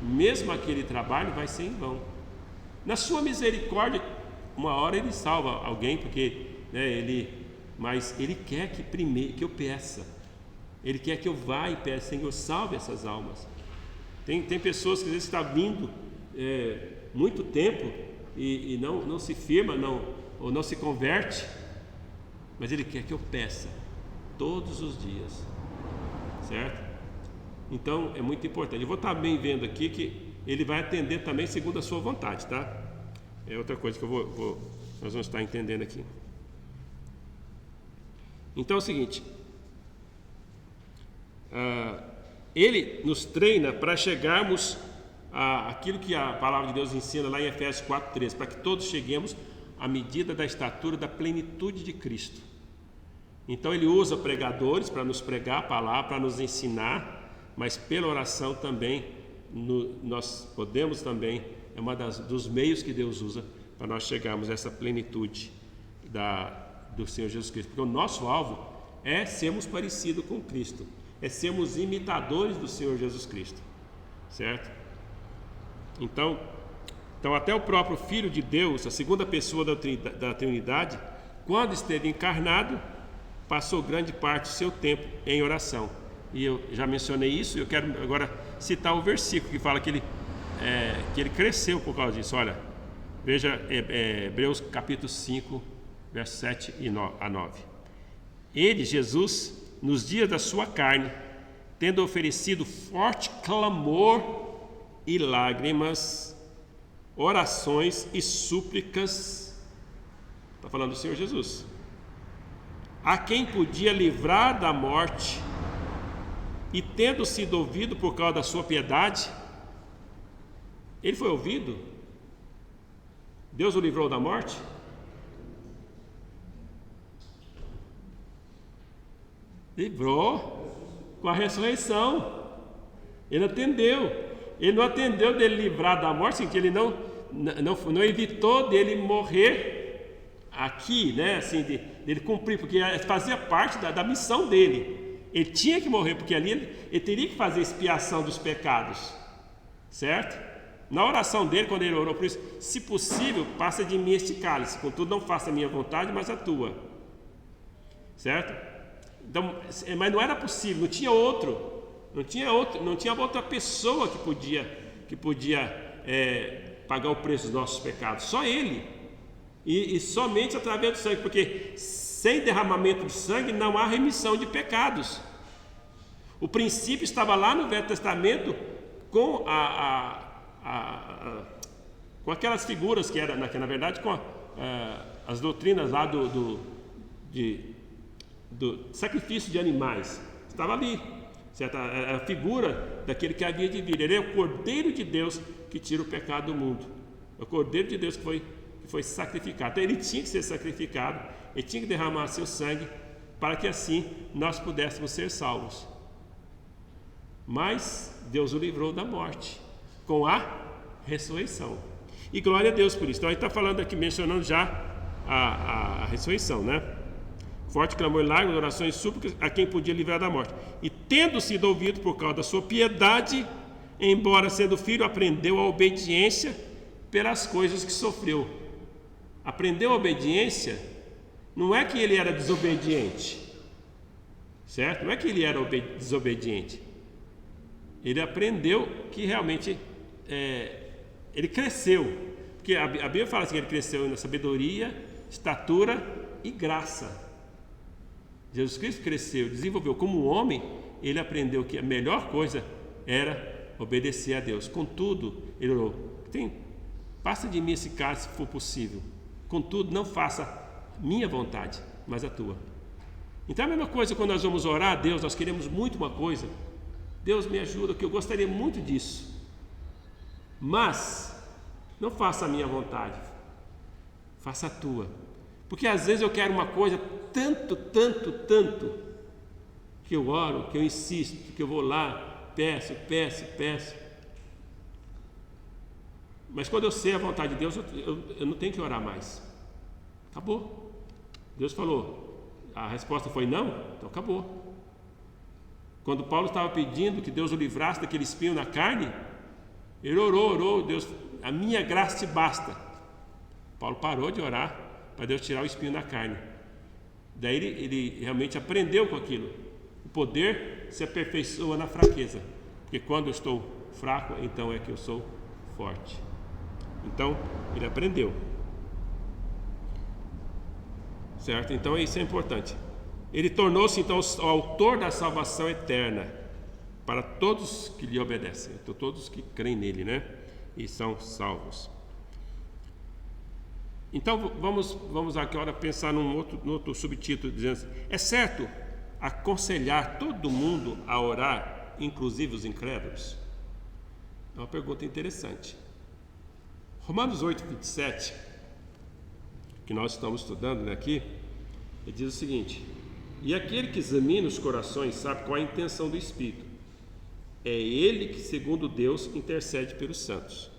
mesmo aquele trabalho vai ser em vão. Na sua misericórdia, uma hora ele salva alguém, porque mas ele quer que eu peça, ele quer que eu vá e peça: Senhor, salve essas almas. Tem pessoas que às vezes estão vindo muito tempo e não se firma, ou não se converte, mas ele quer que eu peça todos os dias, certo? Então é muito importante. Eu vou estar bem vendo aqui que ele vai atender também segundo a sua vontade, tá? É outra coisa que nós vamos estar entendendo aqui. Então é o seguinte, ele nos treina para chegarmos àquilo que a palavra de Deus ensina lá em Efésios 4:13, para que todos cheguemos à medida da estatura da plenitude de Cristo. Então ele usa pregadores para nos pregar a palavra, para nos ensinar, mas pela oração também nós podemos também, é uma dos meios que Deus usa para nós chegarmos a essa plenitude do Senhor Jesus Cristo, porque o nosso alvo é sermos parecidos com Cristo, é sermos imitadores do Senhor Jesus Cristo, certo? Então até o próprio Filho de Deus, a segunda pessoa da Trindade, quando esteve encarnado, passou grande parte do seu tempo em oração. E eu já mencionei isso, eu quero agora citar o versículo que fala que ele cresceu por causa disso. Olha, veja Hebreus capítulo 5, versos 7 a 9. Ele, Jesus, nos dias da sua carne, tendo oferecido forte clamor e lágrimas, orações e súplicas, está falando do Senhor Jesus, a quem podia livrar da morte, e tendo sido ouvido por causa da sua piedade, ele foi ouvido? Deus o livrou da morte? Livrou com a ressurreição. Ele atendeu. Ele não atendeu dele livrar da morte, assim, que ele não evitou dele morrer aqui, né? Assim, dele cumprir, porque fazia parte da missão dele. Ele tinha que morrer, porque ali ele teria que fazer expiação dos pecados, certo? Na oração dele, quando ele orou por isso, se possível, passa de mim este cálice, contudo não faça a minha vontade, mas a tua, certo? Então, mas não era possível, não tinha outra pessoa que podia pagar o preço dos nossos pecados, só ele, e somente através do sangue, porque sem derramamento de sangue não há remissão de pecados. O princípio estava lá no Velho Testamento com com aquelas figuras que era, na verdade, com as doutrinas lá do sacrifício de animais. Estava ali, certo? A figura daquele que havia de vir. Ele é o Cordeiro de Deus que tira o pecado do mundo. É o Cordeiro de Deus que foi sacrificado. Então ele tinha que ser sacrificado, ele tinha que derramar seu sangue para que assim nós pudéssemos ser salvos. Mas Deus o livrou da morte com a ressurreição. E glória a Deus por isso. Então ele está falando aqui, mencionando já a ressurreição, né? Forte clamor e lágrimas, orações e súplicas a quem podia livrar da morte. E tendo sido ouvido por causa da sua piedade, embora sendo filho, aprendeu a obediência pelas coisas que sofreu. Aprendeu a obediência, não é que ele era desobediente, certo? Não é que ele era desobediente. Ele aprendeu que realmente ele cresceu, porque a Bíblia fala assim, que ele cresceu na sabedoria, estatura e graça. Jesus Cristo cresceu, desenvolveu como homem, ele aprendeu que a melhor coisa era obedecer a Deus. Contudo, ele orou, passa de mim esse cálice se for possível, contudo não faça minha vontade, mas a tua. Então é a mesma coisa quando nós vamos orar a Deus, nós queremos muito uma coisa, Deus me ajuda, que eu gostaria muito disso, mas não faça a minha vontade, faça a tua. Porque às vezes eu quero uma coisa tanto, que eu oro, que eu insisto, que eu vou lá, peço. Mas quando eu sei a vontade de Deus, eu não tenho que orar mais. Acabou. Deus falou, a resposta foi não, então acabou. Quando Paulo estava pedindo que Deus o livrasse daquele espinho na carne, ele orou, Deus, a minha graça te basta. Paulo parou de orar para Deus tirar o espinho da carne. Daí ele realmente aprendeu com aquilo. O poder se aperfeiçoa na fraqueza, porque quando eu estou fraco, então é que eu sou forte. Então ele aprendeu, certo? Então isso é importante. Ele tornou-se então o autor da salvação eterna para todos que lhe obedecem, todos que creem nele, né? E são salvos. Então vamos aqui agora pensar num outro subtítulo, dizendo assim: é certo aconselhar todo mundo a orar, inclusive os incrédulos? É uma pergunta interessante. Romanos 8, 27, que nós estamos estudando, né, aqui, ele diz o seguinte: e aquele que examina os corações sabe qual é a intenção do Espírito. É ele que, segundo Deus, intercede pelos santos.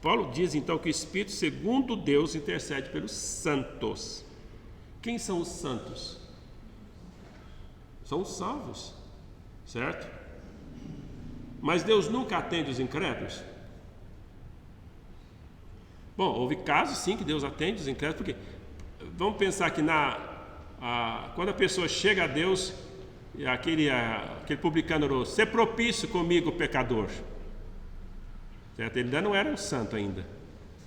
Paulo diz então que o Espírito, segundo Deus, intercede pelos santos. Quem são os santos? São os salvos, certo? Mas Deus nunca atende os incrédulos? Bom, houve casos sim que Deus atende os incrédulos, porque vamos pensar que quando a pessoa chega a Deus, aquele publicano orou: "Sê propício comigo, pecador." Certo? Ele ainda não era um santo ainda,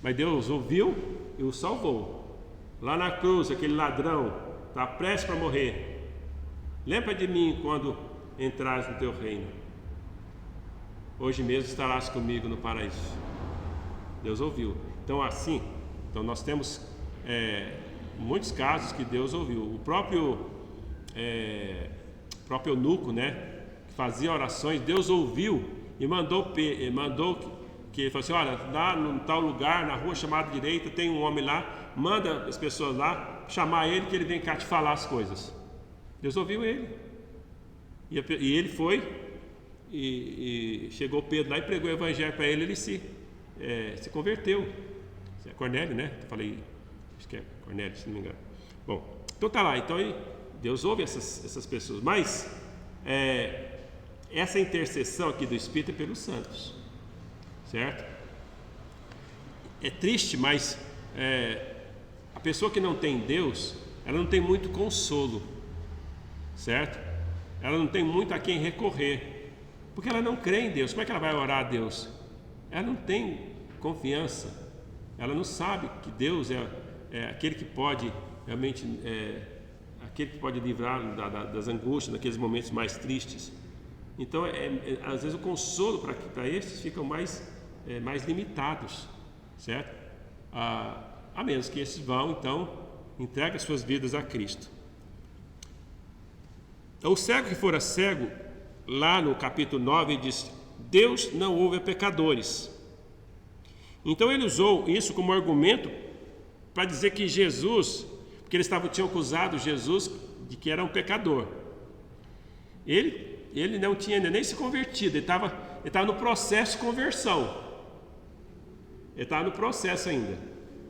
mas Deus ouviu e o salvou. Lá na cruz, aquele ladrão está prestes para morrer: "Lembra de mim quando entrares no teu reino. Hoje mesmo estarás comigo no paraíso." Deus ouviu. Então nós temos muitos casos que Deus ouviu. O próprio eunuco, né, que fazia orações, Deus ouviu e mandou que ele falou assim: "Olha, lá num tal lugar, na rua chamada direita, tem um homem lá, manda as pessoas lá chamar ele, que ele vem cá te falar as coisas." Deus ouviu ele. E ele foi, e chegou Pedro lá e pregou o evangelho para ele, ele se converteu. É Cornélio, né? Eu falei, acho que é Cornélio, se não me engano. Bom, então tá lá. Então Deus ouve essas pessoas, mas essa intercessão aqui do Espírito é pelos santos, certo? É triste, mas a pessoa que não tem Deus, ela não tem muito consolo, certo? Ela não tem muito a quem recorrer, porque ela não crê em Deus. Como é que ela vai orar a Deus? Ela não tem confiança, ela não sabe que Deus é aquele que pode realmente, aquele que pode livrar das angústias, naqueles momentos mais tristes. Então, às vezes o consolo para estes ficam mais limitados, certo? A menos que esses vão, então, entreguem as suas vidas a Cristo. O cego que fora cego, lá no capítulo 9, ele diz: Deus não ouve a pecadores. Então ele usou isso como argumento para dizer que Jesus, porque eles tinham acusado Jesus de que era um pecador. Ele não tinha ainda nem se convertido, ele estava no processo de conversão. Ele estava no processo ainda.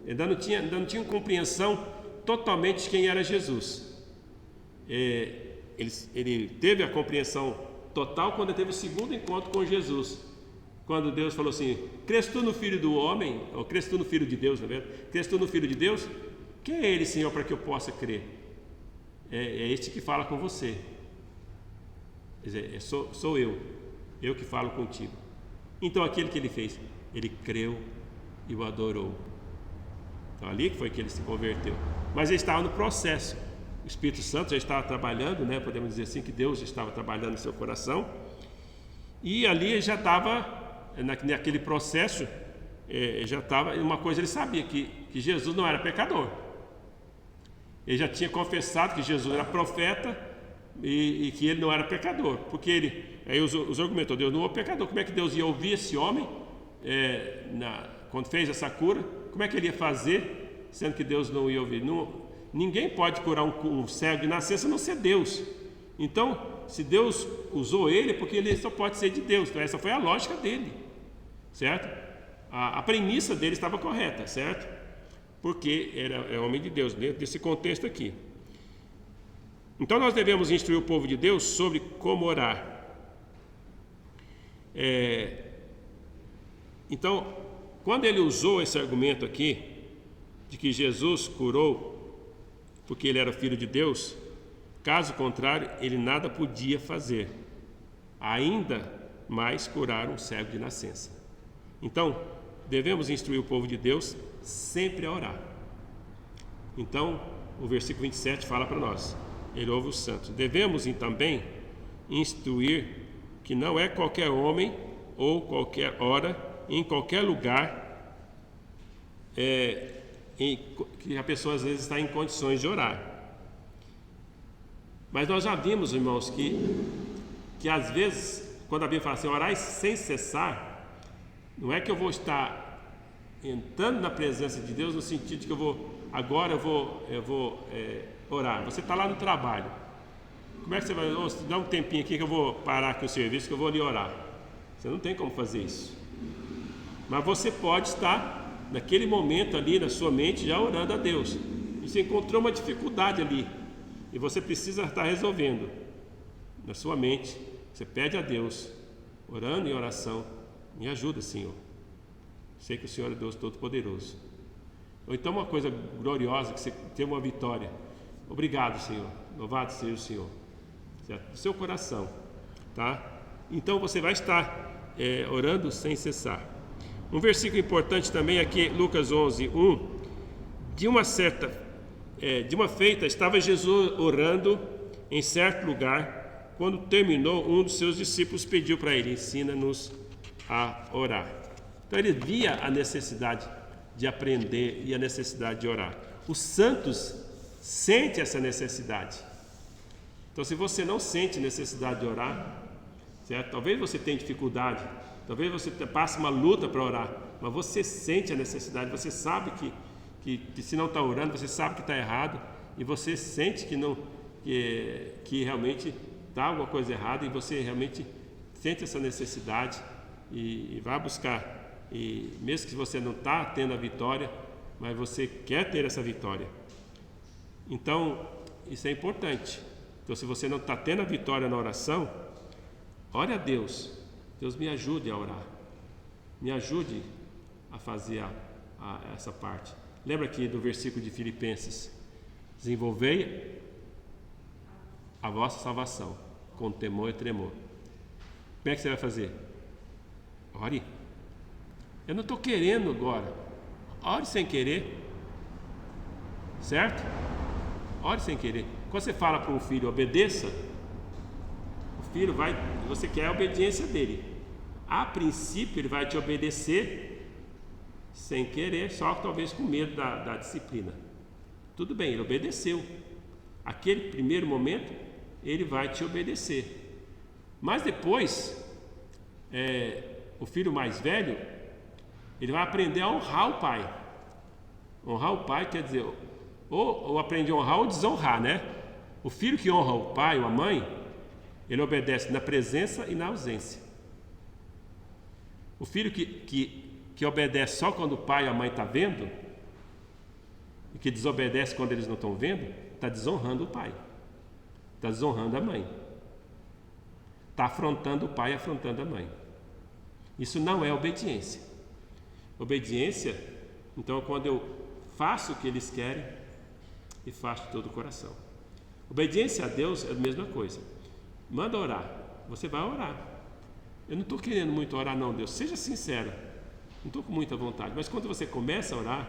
Ele ainda não tinha compreensão totalmente de quem era Jesus. Ele teve a compreensão total quando ele teve o segundo encontro com Jesus. Quando Deus falou assim: crês tu no Filho do Homem? Ou crês tu no Filho de Deus, não é verdade? Crês tu no Filho de Deus? Quem é ele, Senhor, para que eu possa crer? É este que fala com você. Quer dizer, sou eu que falo contigo. Então aquele que ele fez, ele creu e o adorou. Então ali foi que ele se converteu. Mas ele estava no processo. O Espírito Santo já estava trabalhando, né? Podemos dizer assim, que Deus estava trabalhando no seu coração. E ali ele já estava, naquele processo, já estava, uma coisa ele sabia, que Jesus não era pecador. Ele já tinha confessado que Jesus era profeta e que ele não era pecador. Porque aí os argumentou: Deus não é pecador. Como é que Deus ia ouvir esse homem quando fez essa cura? Como é que ele ia fazer, sendo que Deus não ia ouvir? Ninguém pode curar um cego de nascença a não ser Deus. Então, se Deus usou ele, é porque ele só pode ser de Deus. Então, essa foi a lógica dele, certo? A premissa dele estava correta, certo? Porque é homem de Deus, dentro desse contexto aqui. Então, nós devemos instruir o povo de Deus sobre como orar. Então, quando ele usou esse argumento aqui, de que Jesus curou porque ele era filho de Deus, caso contrário, ele nada podia fazer, ainda mais curar um cego de nascença. Então, devemos instruir o povo de Deus sempre a orar. Então, o versículo 27 fala para nós: ele ouve os santos. Devemos também instruir que não é qualquer homem ou qualquer hora, em qualquer lugar, que a pessoa às vezes está em condições de orar. Mas nós já vimos, irmãos, que às vezes, quando a Bíblia fala assim, orai sem cessar, não é que eu vou estar entrando na presença de Deus no sentido de que eu vou orar. Você está lá no trabalho. Como é que você vai? Dá um tempinho aqui que eu vou parar aqui o serviço, que eu vou ali orar. Você não tem como fazer isso. Mas você pode estar naquele momento ali na sua mente já orando a Deus. E você encontrou uma dificuldade ali e você precisa estar resolvendo. Na sua mente, você pede a Deus, orando em oração: me ajuda, Senhor. Sei que o Senhor é Deus Todo-Poderoso. Ou então uma coisa gloriosa, que você tem uma vitória: obrigado, Senhor, louvado seja o Senhor, certo? Do seu coração, tá? Então você vai estar orando sem cessar. Um versículo importante também aqui, Lucas 11:1. De uma feita estava Jesus orando em certo lugar. Quando terminou, um dos seus discípulos pediu para ele: ensina-nos a orar. Então ele via a necessidade de aprender e a necessidade de orar. Os santos sentem essa necessidade. Então, se você não sente necessidade de orar, certo? Talvez você tenha dificuldade, talvez você passe uma luta para orar, mas você sente a necessidade, você sabe que se não está orando, você sabe que está errado, e você sente que realmente está alguma coisa errada, e você realmente sente essa necessidade e vai buscar. E mesmo que você não está tendo a vitória, mas você quer ter essa vitória. Então, isso é importante. Então, se você não está tendo a vitória na oração, ore a Deus. Deus, me ajude a orar. Me ajude a fazer essa parte. Lembra aqui do versículo de Filipenses: desenvolvei a vossa salvação com temor e tremor. Como é que você vai fazer? Ore. Eu não estou querendo agora. Ore sem querer. Certo? Ore sem querer. Quando você fala para um filho, obedeça, o filho você quer a obediência dele. A princípio ele vai te obedecer sem querer, só talvez com medo da disciplina. Tudo bem, ele obedeceu. Aquele primeiro momento ele vai te obedecer. Mas depois, o filho mais velho, ele vai aprender a honrar o pai. Honrar o pai quer dizer, ou aprende a honrar ou desonrar, né? O filho que honra o pai ou a mãe, ele obedece na presença e na ausência. O filho que obedece só quando o pai ou a mãe está vendo, e que desobedece quando eles não estão vendo, está desonrando o pai, está desonrando a mãe, está afrontando o pai e afrontando a mãe. Isso não é obediência. Obediência, então, é quando eu faço o que eles querem e faço de todo o coração. Obediência a Deus é a mesma coisa. Manda orar, você vai orar. Eu não estou querendo muito orar não, Deus, seja sincera, não estou com muita vontade, mas quando você começa a orar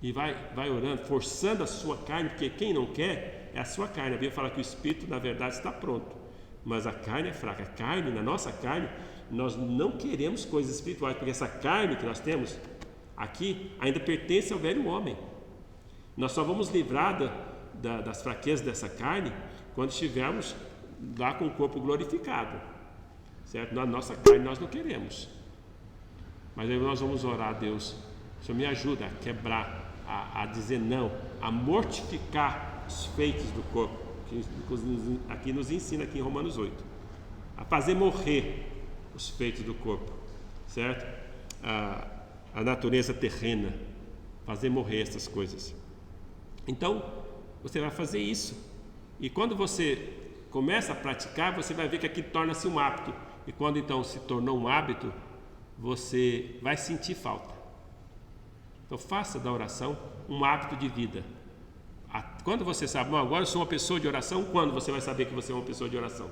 e vai orando, forçando a sua carne, porque quem não quer é a sua carne. A Bíblia fala que o espírito na verdade está pronto, mas a carne é fraca. A carne, na nossa carne, nós não queremos coisas espirituais, porque essa carne que nós temos aqui ainda pertence ao velho homem. Nós só vamos livrar das fraquezas dessa carne quando estivermos lá com o corpo glorificado, certo? Na nossa carne nós não queremos, mas aí nós vamos orar a Deus: o Senhor me ajuda a quebrar, a dizer não, a mortificar os feitos do corpo, que aqui nos ensina aqui em Romanos 8, a fazer morrer os feitos do corpo, certo? A natureza terrena, fazer morrer essas coisas. Então, você vai fazer isso. E quando você começa a praticar, você vai ver que aquilo torna-se um hábito. E quando então se tornou um hábito, você vai sentir falta. Então, faça da oração um hábito de vida. Quando você sabe, agora eu sou uma pessoa de oração, quando você vai saber que você é uma pessoa de oração?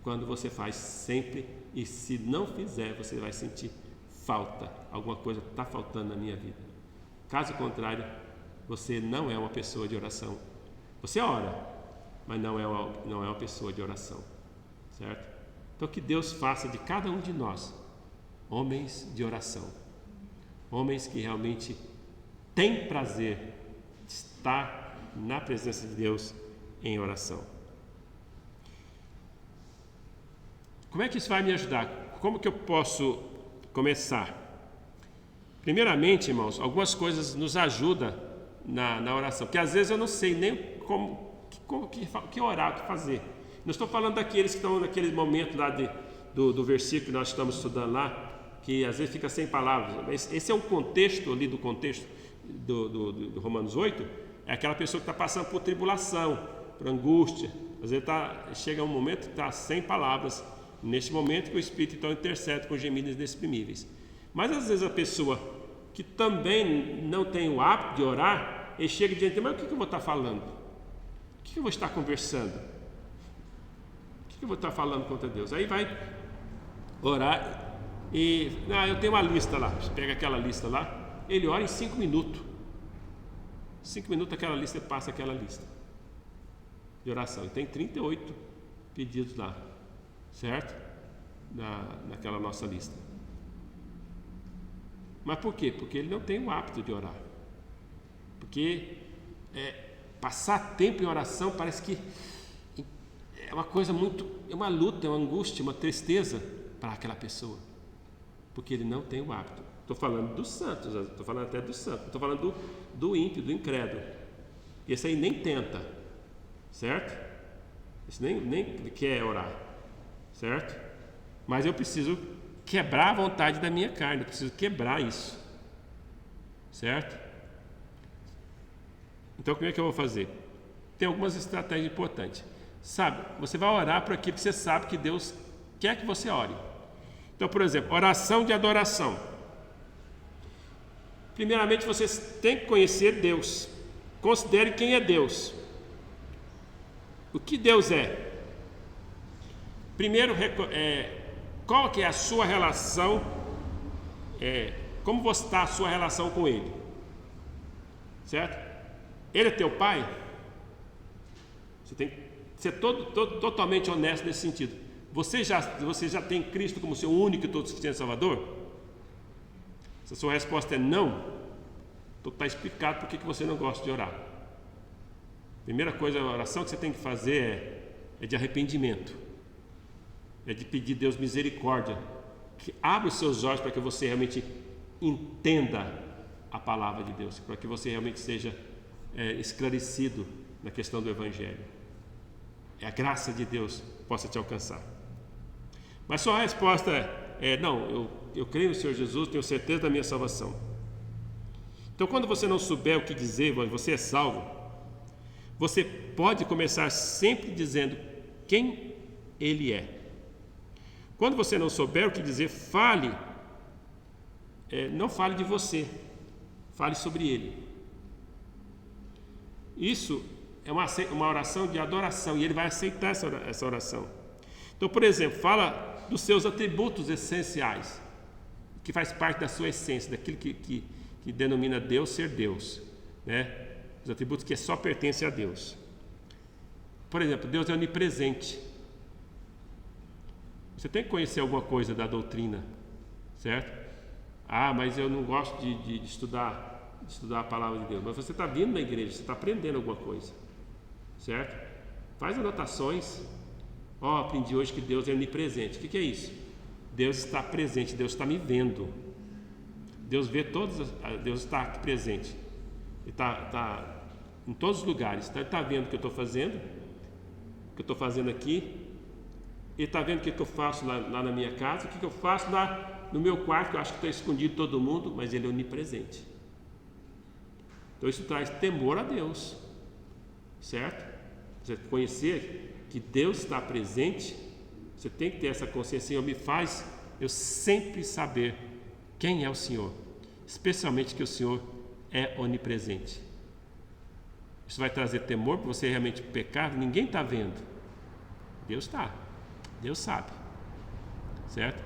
Quando você faz sempre, e se não fizer, você vai sentir falta. Alguma coisa está faltando na minha vida. Caso contrário, você não é uma pessoa de oração. Você ora, mas não é uma pessoa de oração, certo? Então, que Deus faça de cada um de nós homens de oração, homens que realmente têm prazer de estar na presença de Deus em oração. Como é que isso vai me ajudar? Como que eu posso começar? Primeiramente, irmãos, algumas coisas nos ajudam na oração, porque às vezes eu não sei nem que orar, o que fazer. Não estou falando daqueles que estão naquele momento lá do versículo que nós estamos estudando lá, que às vezes fica sem palavras, mas esse é um contexto ali, do contexto do Romanos 8, é aquela pessoa que está passando por tribulação, por angústia, às vezes chega um momento que está sem palavras, neste momento que o Espírito então intercede com gemidos inexprimíveis. Mas às vezes a pessoa que também não tem o hábito de orar, ele chega diante de mim: mas o que eu vou estar falando? O que eu vou estar conversando? O que eu vou estar falando contra Deus? Aí vai orar e eu tenho uma lista lá. Você pega aquela lista lá, ele ora em 5 minutos. 5 minutos aquela lista, ele passa aquela lista de oração. E tem 38 pedidos lá, certo? Naquela nossa lista. Mas por quê? Porque ele não tem o hábito de orar. Porque passar tempo em oração parece que é uma coisa é uma luta, é uma angústia, uma tristeza para aquela pessoa, porque ele não tem o hábito. Estou falando dos santos, estou falando até dos santos, estou falando do ímpio, do incrédulo. Esse aí nem tenta, certo? Esse nem quer orar, certo? Mas eu preciso quebrar a vontade da minha carne, eu preciso quebrar isso, certo? Então, como é que eu vou fazer? tem algumas estratégias importantes. Sabe, você vai orar por aquilo que você sabe que Deus quer que você ore. Então, por exemplo, oração de adoração. Primeiramente, você tem que conhecer Deus. Considere quem é Deus. O que Deus é? Primeiro, qual que é a sua relação? Como está a sua relação com Ele? Certo? Ele é teu pai? Você tem que ser totalmente honesto nesse sentido. Você já tem Cristo como seu único e todo suficiente Salvador? Se a sua resposta é não, então está explicado por que você não gosta de orar. Primeira coisa, a oração que você tem que fazer é de arrependimento. É de pedir a Deus misericórdia. Que abra os seus olhos para que você realmente entenda a palavra de Deus. Para que você realmente seja esclarecido na questão do Evangelho. A graça de Deus possa te alcançar. Mas só a resposta não, eu creio no Senhor Jesus, tenho certeza da minha salvação. Então, quando você não souber o que dizer, você é salvo, você pode começar sempre dizendo quem Ele é. Quando você não souber o que dizer, fale, não fale de você, fale sobre Ele. Isso é uma oração de adoração e Ele vai aceitar essa oração. Então, por exemplo, fala dos seus atributos essenciais, que faz parte da sua essência, daquilo que denomina Deus ser Deus, né? Os atributos que só pertencem a Deus. Por exemplo, Deus é onipresente. Você tem que conhecer alguma coisa da doutrina, certo? Mas eu não gosto de estudar a palavra de Deus. Mas você está vindo na igreja, você está aprendendo alguma coisa, certo? Faz anotações. Aprendi hoje que Deus é onipresente. O que é isso? Deus está presente, Deus está me vendo. Deus vê Deus está aqui presente. Ele está em todos os lugares. Então, Ele está vendo o que eu estou fazendo, o que eu estou fazendo aqui. Ele está vendo o que eu faço lá na minha casa, o que eu faço lá no meu quarto, que eu acho que está escondido de todo mundo, mas Ele é onipresente. Então, isso traz temor a Deus, certo? Você conhecer que Deus está presente, você tem que ter essa consciência. Senhor, me faz eu sempre saber quem é o Senhor, especialmente que o Senhor é onipresente. Isso vai trazer temor para você realmente pecar. Ninguém está vendo, Deus está, Deus sabe, certo?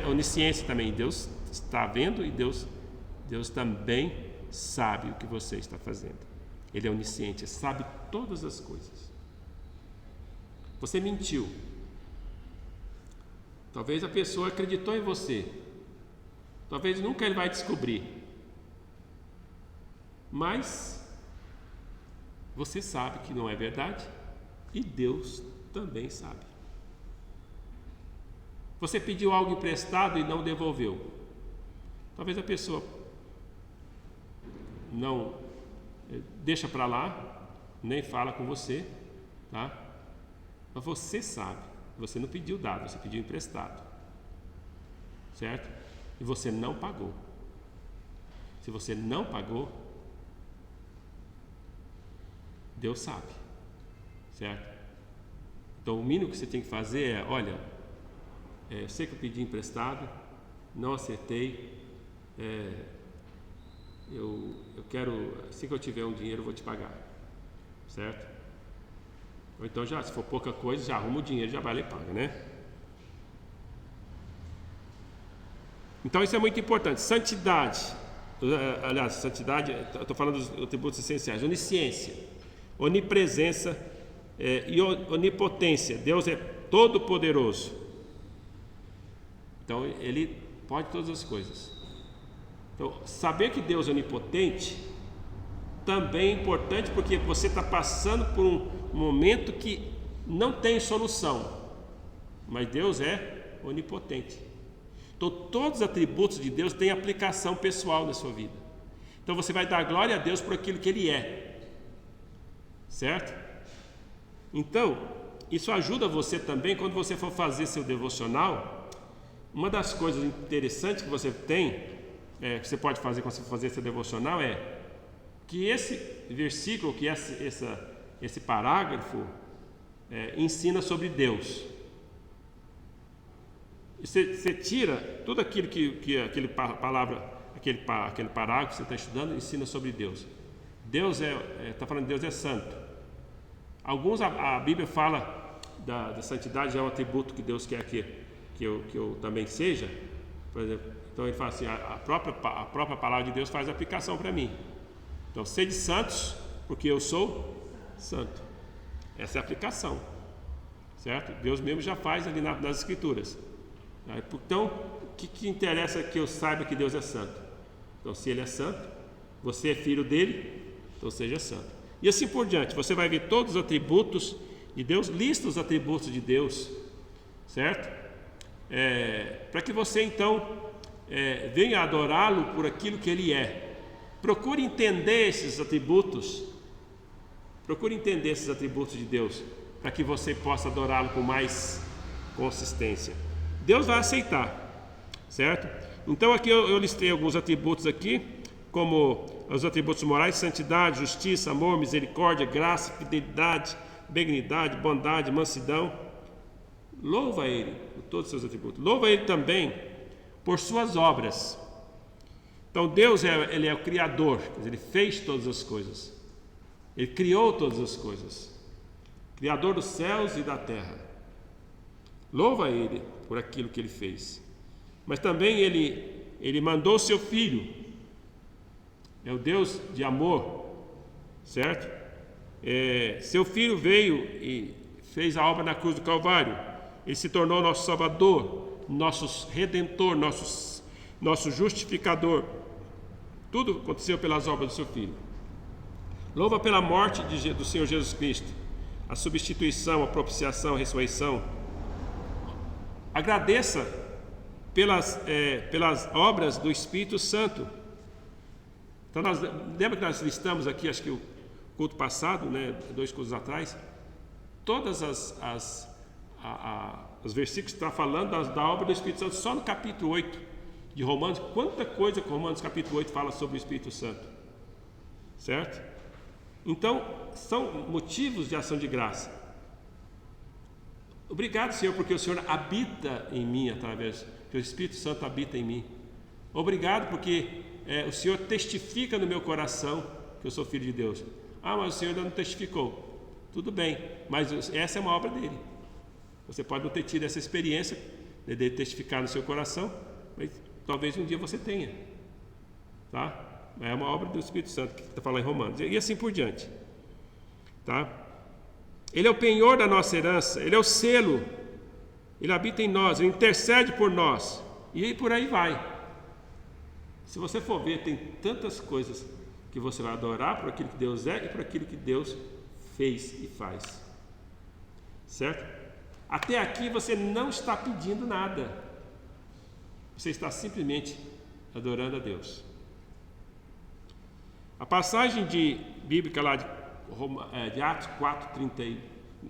Onisciência também, Deus está vendo e Deus também sabe o que você está fazendo. Ele é onisciente, sabe todas as coisas. Você mentiu. Talvez a pessoa acreditou em você. Talvez nunca ele vai descobrir. Mas você sabe que não é verdade e Deus também sabe. Você pediu algo emprestado e não devolveu. Talvez a pessoa não deixa para lá, nem fala com você, tá? Mas você sabe, você não pediu dado, você pediu emprestado, certo? E você não pagou. Se você não pagou, Deus sabe, certo? Então o mínimo que você tem que fazer é, olha, eu sei que eu pedi emprestado, não acertei, eu quero, assim que eu tiver um dinheiro eu vou te pagar, certo? Ou então, se for pouca coisa, já arruma o dinheiro, já vai lá e paga, né? Então isso é muito importante. Santidade, santidade, eu estou falando dos atributos essenciais. Onisciência, onipresença e onipotência. Deus é todo poderoso. Então Ele pode todas as coisas. Então, saber que Deus é onipotente também é importante, porque você está passando por um momento que não tem solução, mas Deus é onipotente. Então todos os atributos de Deus têm aplicação pessoal na sua vida. Então você vai dar glória a Deus por aquilo que Ele é, certo? Então isso ajuda você também quando você for fazer seu devocional. Uma das coisas interessantes que você tem, que você pode fazer quando você for fazer seu devocional que esse versículo, que esse parágrafo ensina sobre Deus. Você tira tudo aquilo que aquele parágrafo que você está estudando ensina sobre Deus. Deus está falando que Deus é santo. Alguns, a Bíblia fala da santidade, é um atributo que Deus quer que eu também seja. Por exemplo, então ele fala assim, a própria palavra de Deus faz aplicação para mim. Então, sede santos, porque eu sou santo. Essa é a aplicação, certo? Deus mesmo já faz ali nas Escrituras. Então, o que interessa é que eu saiba que Deus é santo? Então, se Ele é santo, você é filho dele, então seja santo. E assim por diante, você vai ver todos os atributos de Deus, lista os atributos de Deus, certo? Para que você então venha adorá-lo por aquilo que Ele é. Procure entender esses atributos. Procure entender esses atributos de Deus, para que você possa adorá-lo com mais consistência. Deus vai aceitar, certo? Então aqui eu listei alguns atributos aqui, como os atributos morais: santidade, justiça, amor, misericórdia, graça, fidelidade, benignidade, bondade, mansidão. Louva Ele por todos os seus atributos. Louva Ele também por suas obras. Então Deus Ele é o Criador, quer dizer, Ele fez todas as coisas. Ele criou todas as coisas. Criador dos céus e da terra. Louva Ele por aquilo que Ele fez. Mas também Ele mandou o seu Filho. É o Deus de amor, certo? Seu Filho veio e fez a obra na cruz do Calvário. Ele se tornou nosso Salvador, nosso Redentor, nosso Justificador. Tudo aconteceu pelas obras do seu Filho. Louva pela morte do Senhor Jesus Cristo, a substituição, a propiciação, a ressurreição. Agradeça pelas obras do Espírito Santo. Então, lembra que nós listamos aqui, acho que o culto passado, 2 cultos atrás, todas os versículos que estão falando da obra do Espírito Santo, só no capítulo 8 de Romanos. Quanta coisa que Romanos capítulo 8 fala sobre o Espírito Santo, certo? Então, são motivos de ação de graça. Obrigado, Senhor, porque o Senhor habita em mim que o Espírito Santo habita em mim. Obrigado porque o Senhor testifica no meu coração que eu sou filho de Deus. Mas o Senhor ainda não testificou. Tudo bem, mas essa é uma obra dele. Você pode não ter tido essa experiência de testificar no seu coração, mas talvez um dia você tenha, tá? É uma obra do Espírito Santo que está falando em Romanos, e assim por diante, tá? Ele é o penhor da nossa herança, Ele é o selo, Ele habita em nós, Ele intercede por nós, e por aí vai. Se você for ver, tem tantas coisas que você vai adorar por aquilo que Deus é e por aquilo que Deus fez e faz, certo? Até aqui você não está pedindo nada, você está simplesmente adorando a Deus. A passagem bíblica lá de Atos 4,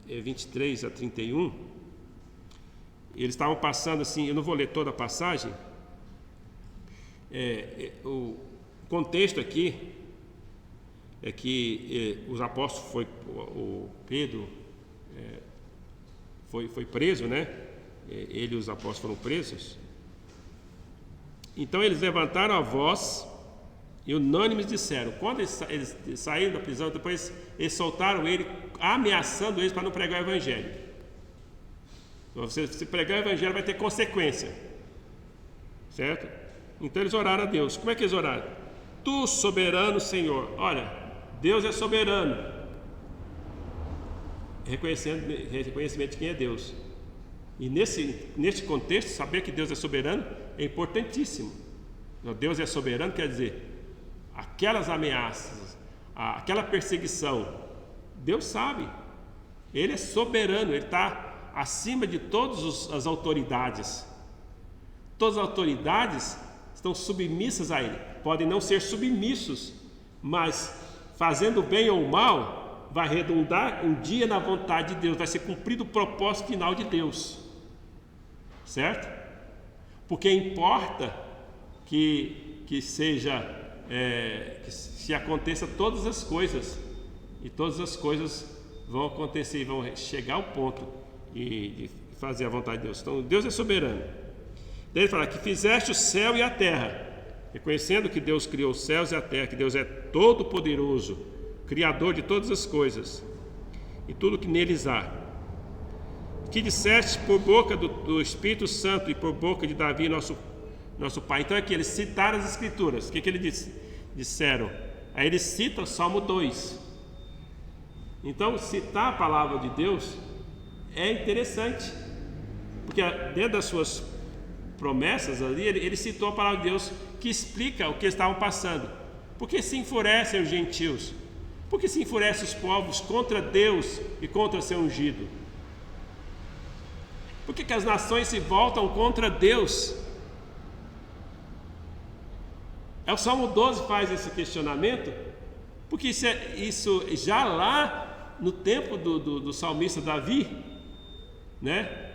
23 a 31, eles estavam passando assim, eu não vou ler toda a passagem, o contexto aqui é que os apóstolos o Pedro foi preso, ele e os apóstolos foram presos. Então eles levantaram a voz e unânimes disseram. Quando eles saíram da prisão, depois eles soltaram ele, ameaçando eles para não pregar o evangelho. Então, se pregar o evangelho vai ter consequência, certo? Então eles oraram a Deus. Como é que eles oraram? Tu, soberano Senhor. Olha, Deus é soberano. Reconhecimento de quem é Deus. E nesse contexto, saber que Deus é soberano é importantíssimo. Deus é soberano quer dizer, aquelas ameaças, aquela perseguição, Deus sabe. Ele é soberano, Ele está acima de todas as autoridades. Todas as autoridades estão submissas a Ele. Podem não ser submissos, mas fazendo bem ou mal, vai redundar um dia na vontade de Deus, vai ser cumprido o propósito final de Deus, certo? Porque importa que seja que se aconteça todas as coisas, e todas as coisas vão acontecer e vão chegar ao ponto de fazer a vontade de Deus. Então Deus é soberano. Daí ele fala que fizeste o céu e a terra, reconhecendo que Deus criou os céus e a terra, que Deus é todo poderoso, criador de todas as coisas e tudo que neles há, que disseste por boca do Espírito Santo e por boca de Davi, nosso pai. Então aqui eles citaram as escrituras. O que eles disseram? Aí eles citam o Salmo 2. Então citar a palavra de Deus é interessante, porque dentro das suas promessas ali, ele citou a palavra de Deus que explica o que eles estavam passando. Porque se enfurecem os gentios? Porque se enfurecem os povos contra Deus e contra seu ungido? Por que as nações se voltam contra Deus? O Salmo 12 faz esse questionamento, porque isso já lá no tempo do salmista Davi, né?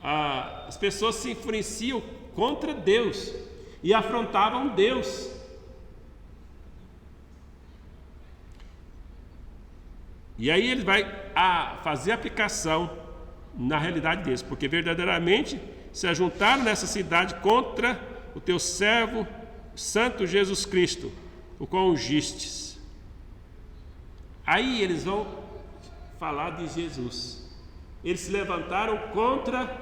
As pessoas se enfureciam contra Deus e afrontavam Deus. E aí ele vai fazer aplicação na realidade deles, porque verdadeiramente se ajuntaram nessa cidade contra o teu servo Santo Jesus Cristo, o qual ungistes. Aí eles vão falar de Jesus. Eles se levantaram contra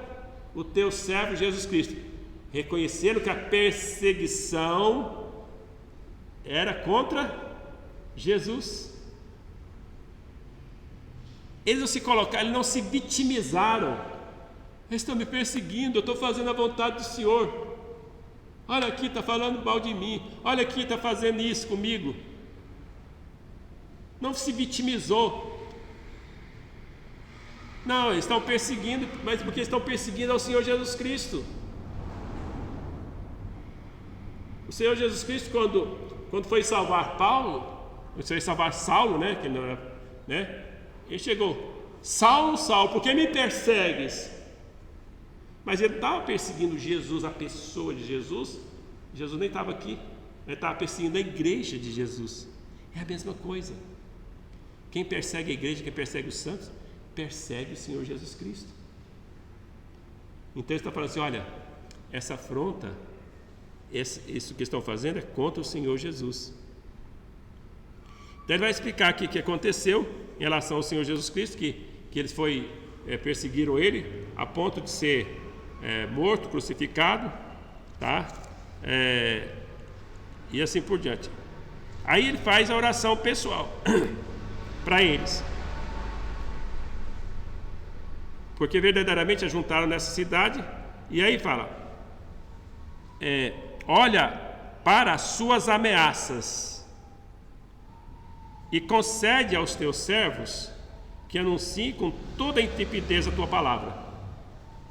o teu servo Jesus Cristo, reconhecendo que a perseguição era contra Jesus. Eles não se colocaram, eles não se vitimizaram. Eles estão me perseguindo, eu estou fazendo a vontade do Senhor. Olha aqui, está falando mal de mim. Olha aqui, está fazendo isso comigo. Não se vitimizou. Não, eles estão perseguindo, mas porque estão perseguindo ao Senhor Jesus Cristo. O Senhor Jesus Cristo, quando foi salvar Saulo, né? Que não era, né? Ele chegou: Saulo, Saulo, por que me persegues? Mas ele estava perseguindo Jesus, a pessoa de Jesus. Jesus nem estava aqui. Ele estava perseguindo a igreja de Jesus. É a mesma coisa. Quem persegue a igreja, quem persegue os santos, persegue o Senhor Jesus Cristo. Então ele está falando assim: olha, essa afronta, isso que estão fazendo é contra o Senhor Jesus. Então ele vai explicar aqui o que aconteceu em relação ao Senhor Jesus Cristo, que eles perseguiram ele a ponto de ser morto, crucificado, tá? E assim por diante. Aí ele faz a oração pessoal para eles, porque verdadeiramente ajuntaram nessa cidade. E aí fala: olha para as suas ameaças e concede aos teus servos que anunciem com toda a intrepidez a tua palavra.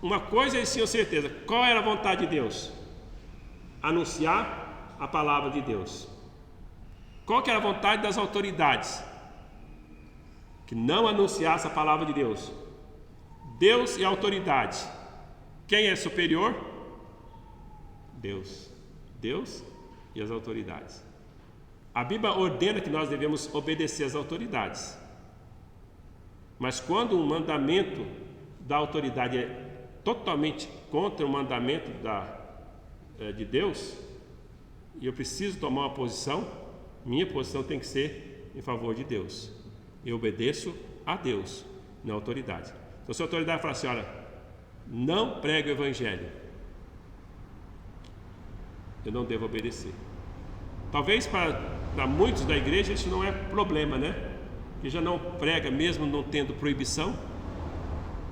Uma coisa eles tinham certeza: qual era a vontade de Deus? Anunciar a palavra de Deus. Qual que era a vontade das autoridades? Que não anunciasse a palavra de Deus. Deus e a autoridade. Quem é superior? Deus. Deus e as autoridades. A Bíblia ordena que nós devemos obedecer às autoridades. Mas quando um mandamento da autoridade é totalmente contra o mandamento de Deus, e eu preciso tomar uma posição, minha posição tem que ser em favor de Deus. Eu obedeço a Deus, não à autoridade. Então, se a autoridade falar assim: olha, não pregue o evangelho, eu não devo obedecer. Talvez para muitos da igreja isso não é problema, né? Que já não prega, mesmo não tendo proibição,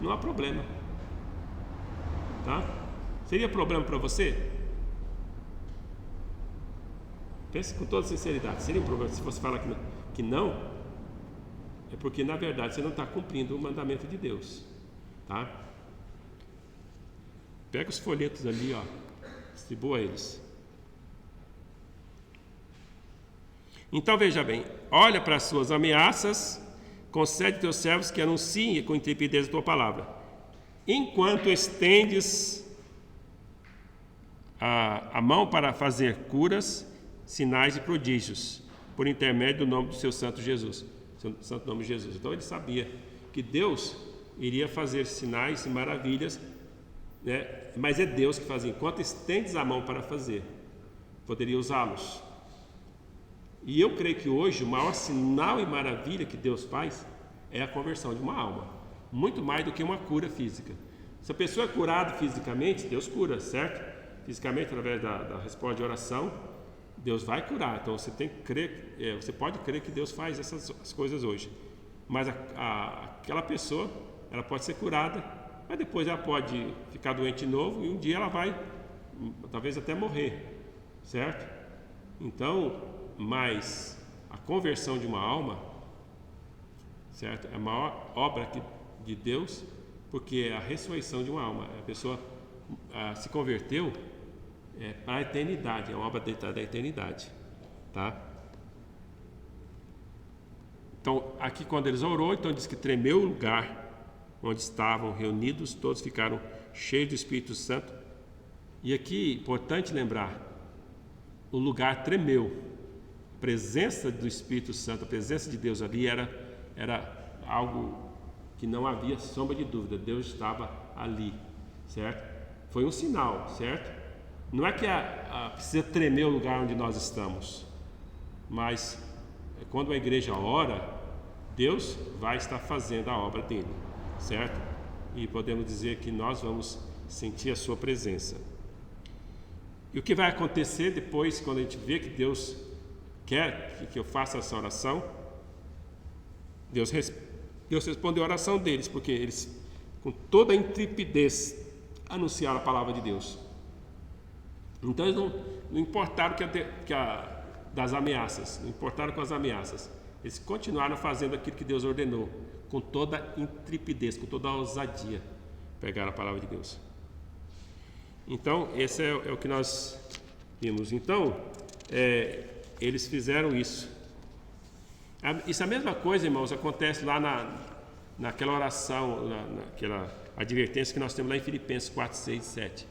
não há problema, tá? Seria problema para você? Pense com toda sinceridade. Seria um problema se você falar que não? É porque na verdade você não está cumprindo o mandamento de Deus, tá? Pega os folhetos ali, ó, distribua eles. Então veja bem: olha para as suas ameaças, concede teus servos que anunciem com intrepidez a tua palavra, enquanto estendes a mão para fazer curas, sinais e prodígios, por intermédio do nome do seu santo Jesus, seu santo nome Jesus. Então ele sabia que Deus iria fazer sinais e maravilhas, né? Mas é Deus que fazia. Enquanto estendes a mão para fazer, poderia usá-los. E eu creio que hoje o maior sinal e maravilha que Deus faz é a conversão de uma alma, muito mais do que uma cura física. Se a pessoa é curada fisicamente, Deus cura, certo? Fisicamente, através da resposta de oração, Deus vai curar. Então você tem que crer, você pode crer que Deus faz essas coisas hoje. Mas aquela pessoa, ela pode ser curada, mas depois ela pode ficar doente de novo e um dia ela vai, talvez até morrer, certo? Então, mas a conversão de uma alma, certo? É a maior obra de Deus, porque é a ressurreição de uma alma. A pessoa se converteu para a eternidade, é uma obra da eternidade, tá? Então, aqui quando eles orou, então diz que tremeu o lugar onde estavam reunidos, todos ficaram cheios do Espírito Santo. E aqui, importante lembrar, o lugar tremeu. A presença do Espírito Santo, a presença de Deus ali era algo que não havia sombra de dúvida. Deus estava ali, certo? Foi um sinal, certo? Não é que precisa tremer o lugar onde nós estamos, mas quando a igreja ora, Deus vai estar fazendo a obra dele, certo? E podemos dizer que nós vamos sentir a sua presença. E o que vai acontecer depois, quando a gente vê que Deus quer que eu faça essa oração? Deus respondeu a oração deles, porque eles, com toda a intrepidez, anunciaram a palavra de Deus. Então eles não importaram das ameaças, não importaram com as ameaças. Eles continuaram fazendo aquilo que Deus ordenou, com toda a intrepidez, com toda a ousadia, pegaram a palavra de Deus. Então, esse é o que nós vimos. Então, eles fizeram isso. Isso é a mesma coisa, irmãos, acontece lá naquela oração, naquela advertência que nós temos lá em Filipenses 4, 6 e 7.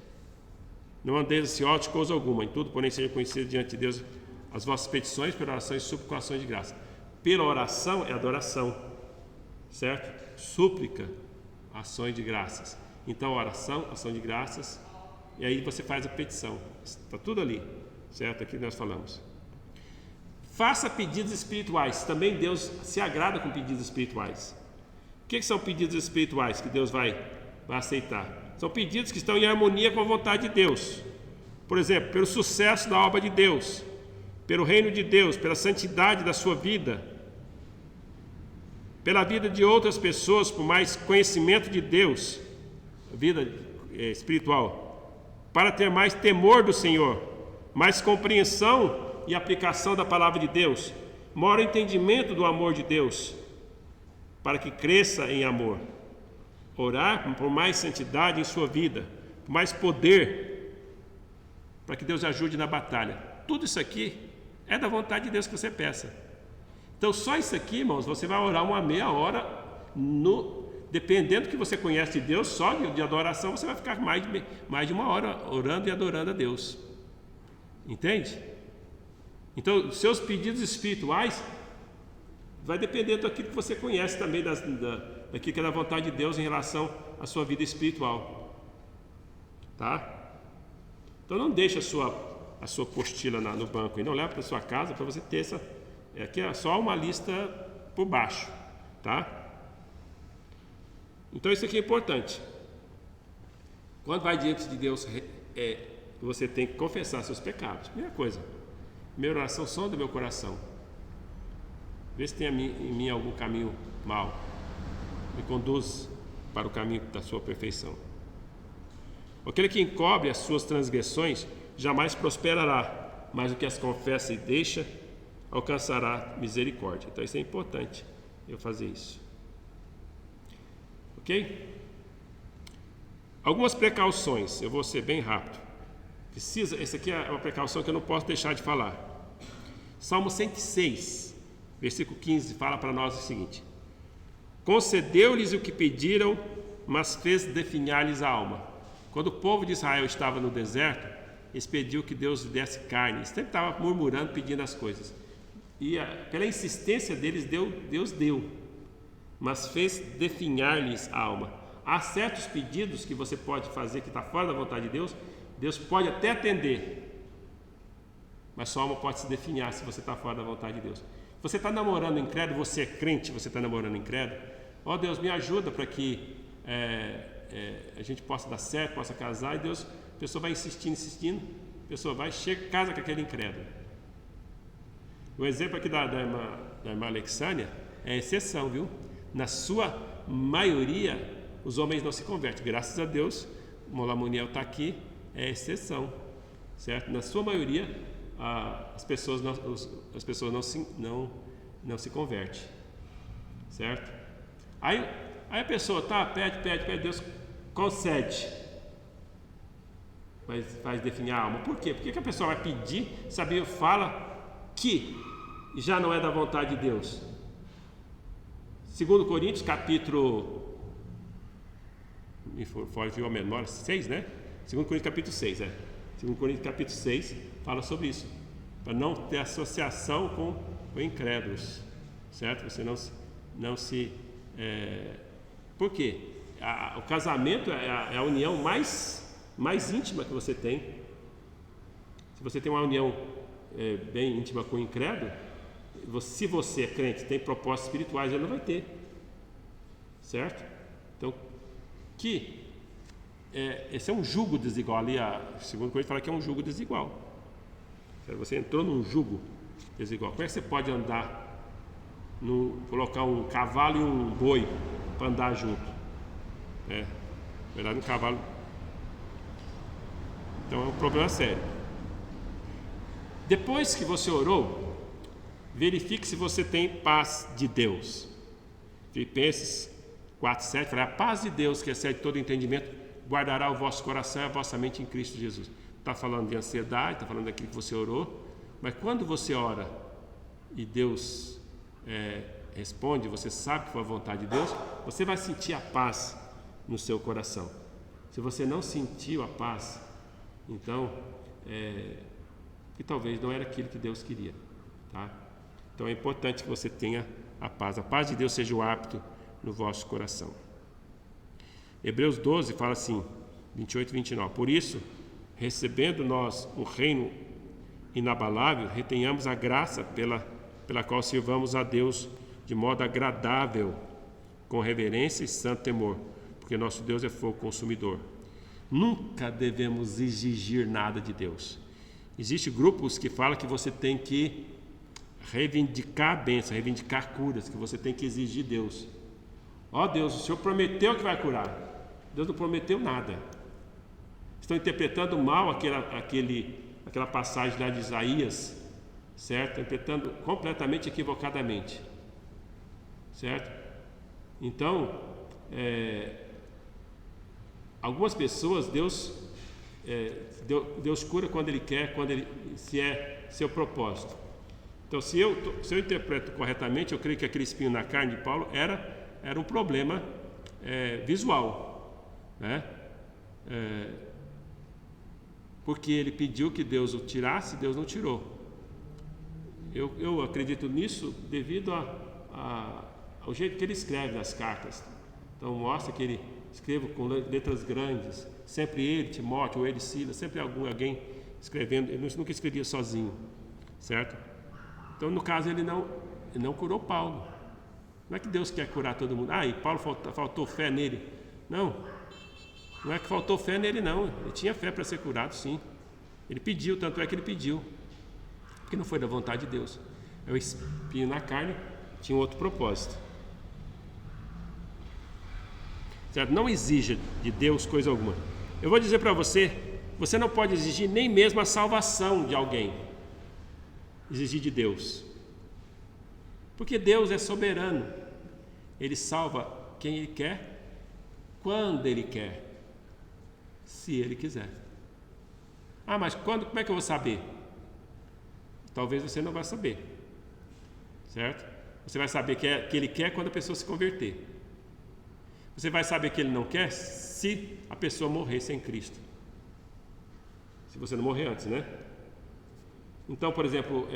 Não andeis ansiosos de coisa alguma, em tudo, porém, sejam conhecidos diante de Deus as vossas petições, pela oração e súplica com ações de graça. Pela oração é adoração, certo? Súplica, ações de graças. Então, oração, ação de graças, e aí você faz a petição. Está tudo ali, certo? Aqui nós falamos. Faça pedidos espirituais. Também Deus se agrada com pedidos espirituais. O que são pedidos espirituais que Deus vai aceitar? São pedidos que estão em harmonia com a vontade de Deus. Por exemplo, pelo sucesso da obra de Deus, pelo reino de Deus, pela santidade da sua vida, pela vida de outras pessoas, por mais conhecimento de Deus, vida espiritual, para ter mais temor do Senhor, mais compreensão e aplicação da palavra de Deus, maior entendimento do amor de Deus, para que cresça em amor. Orar por mais santidade em sua vida, por mais poder, para que Deus ajude na batalha. Tudo isso aqui é da vontade de Deus que você peça. Então, só isso aqui, irmãos, você vai orar uma meia hora, dependendo do que você conhece de Deus, só de adoração, você vai ficar mais de uma hora orando e adorando a Deus. Entende? Então, seus pedidos espirituais vai depender daquilo que você conhece também, daquilo que é da vontade de Deus em relação à sua vida espiritual. Tá? Então não deixe a sua apostila no banco e não leve para a sua casa para você ter essa. Aqui é só uma lista por baixo. Tá? Então isso aqui é importante. Quando vai diante de Deus, você tem que confessar seus pecados. Primeira coisa. Minha oração, som do meu coração. Vê se tem em mim algum caminho mau. Me conduz para o caminho da sua perfeição. Aquele que encobre as suas transgressões jamais prosperará, mas o que as confessa e deixa alcançará misericórdia. Então isso é importante, eu fazer isso. Ok? Algumas precauções, eu vou ser bem rápido. Essa aqui é uma precaução que eu não posso deixar de falar. Salmo 106, versículo 15, fala para nós o seguinte: concedeu-lhes o que pediram, mas fez definhar-lhes a alma. Quando o povo de Israel estava no deserto, eles pediam que Deus desse carne. Eles sempre estavam murmurando, pedindo as coisas. E pela insistência deles, Deus deu, mas fez definhar-lhes a alma. Há certos pedidos que você pode fazer que está fora da vontade de Deus, Deus pode até atender, mas sua alma pode se definhar se você está fora da vontade de Deus. Você está namorando incrédulo, você é crente, você está namorando incrédulo, ó Deus, me ajuda para que a gente possa dar certo, possa casar, e Deus, a pessoa vai insistindo, a pessoa vai, chega, casa com aquele incrédulo. O exemplo aqui da irmã Alexânia é exceção, viu? Na sua maioria, os homens não se convertem. Graças a Deus, o Molamuniel está aqui, é exceção, certo? Na sua maioria, as pessoas não se convertem, certo? Aí a pessoa pede, Deus concede, mas faz definir a alma. Por quê? Por que a pessoa vai pedir, fala que já não é da vontade de Deus? 2 Coríntios, capítulo... me fugiu a memória, 6, né? 2 Coríntios, capítulo 6, 2 Coríntios, capítulo 6, fala sobre isso. Para não ter associação com incrédulos, certo? Você não se... por quê? O casamento é a união mais íntima que você tem. Se você tem uma união bem íntima com o incrédulo, se você é crente, tem propósitos espirituais, ele não vai ter, certo? Então, esse é um jugo desigual. Ali, segundo Coríntios fala que é um jugo desigual. Você entrou num jugo desigual. Como é que você pode andar, colocar um cavalo e um boi para andar junto? Na verdade, um cavalo. Então é um problema sério. Depois que você orou, verifique se você tem paz de Deus. Filipenses 4:7 fala: a paz de Deus, que excede todo entendimento, guardará o vosso coração e a vossa mente em Cristo Jesus. Está falando de ansiedade, está falando daquilo que você orou, mas quando você ora e Deus responde, você sabe que foi a vontade de Deus, você vai sentir a paz no seu coração. Se você não sentiu a paz, então que talvez não era aquilo que Deus queria, tá? Então é importante que você tenha a paz de Deus seja o hábito no vosso coração. Hebreus 12 fala assim, 28 e 29: por isso, recebendo nós um reino inabalável, retenhamos a graça pela qual sirvamos a Deus de modo agradável, com reverência e santo temor, porque nosso Deus é fogo consumidor. Nunca devemos exigir nada de Deus. Existem grupos que falam que você tem que reivindicar a bênção, reivindicar curas, que você tem que exigir Deus. Ó Deus, o Senhor prometeu que vai curar. Deus não prometeu nada. Estão interpretando mal aquela passagem lá de Isaías, certo? Interpretando completamente equivocadamente, certo? Então, algumas pessoas Deus cura quando Ele quer, se é seu propósito. Então, se eu interpreto corretamente, eu creio que aquele espinho na carne de Paulo era um problema visual, né? Porque ele pediu que Deus o tirasse, Deus não tirou. Eu acredito nisso devido ao jeito que ele escreve as cartas. Então mostra que ele escreve com letras grandes, sempre ele, Timóteo, ou ele, Silas, sempre alguém escrevendo. Ele nunca escrevia sozinho, certo? Então, no caso, ele não curou Paulo. Não é que Deus quer curar todo mundo. E Paulo faltou fé nele. Não é que faltou fé nele, não. Ele tinha fé para ser curado, sim. Ele pediu, tanto é que ele pediu, porque não foi da vontade de Deus. É o espinho na carne, tinha um outro propósito. Certo? Não exija de Deus coisa alguma. Eu vou dizer para você, você não pode exigir nem mesmo a salvação de alguém. Exigir de Deus. Porque Deus é soberano. Ele salva quem Ele quer, quando Ele quer, se Ele quiser. Mas como é que eu vou saber? Talvez você não vai saber, certo? Você vai saber que Ele quer quando a pessoa se converter. Você vai saber que Ele não quer se a pessoa morrer sem Cristo. se você não morrer antes, né? Então, por exemplo,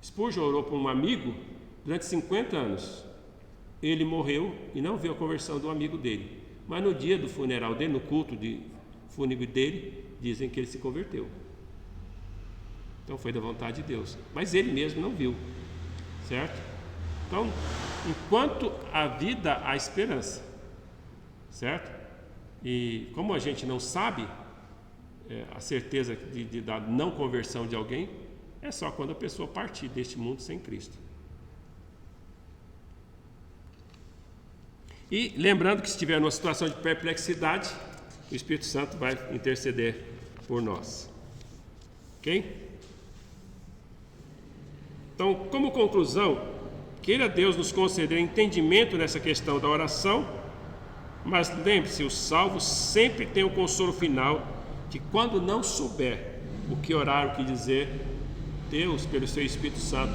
Spurgeon orou por um amigo durante 50 anos. Ele morreu e não viu a conversão do amigo dele. Mas no dia do funeral dele, no culto fúnebre dele, dizem que ele se converteu. Então foi da vontade de Deus. Mas ele mesmo não viu, certo? Então, enquanto há vida, há esperança, certo? E como a gente não sabe a certeza da não conversão de alguém, é só quando a pessoa partir deste mundo sem Cristo. E lembrando que se estiver numa situação de perplexidade, o Espírito Santo vai interceder por nós. Ok? Então, como conclusão, queira Deus nos conceder entendimento nessa questão da oração, mas lembre-se, o salvo sempre tem o consolo final que quando não souber o que orar, o que dizer, Deus, pelo seu Espírito Santo,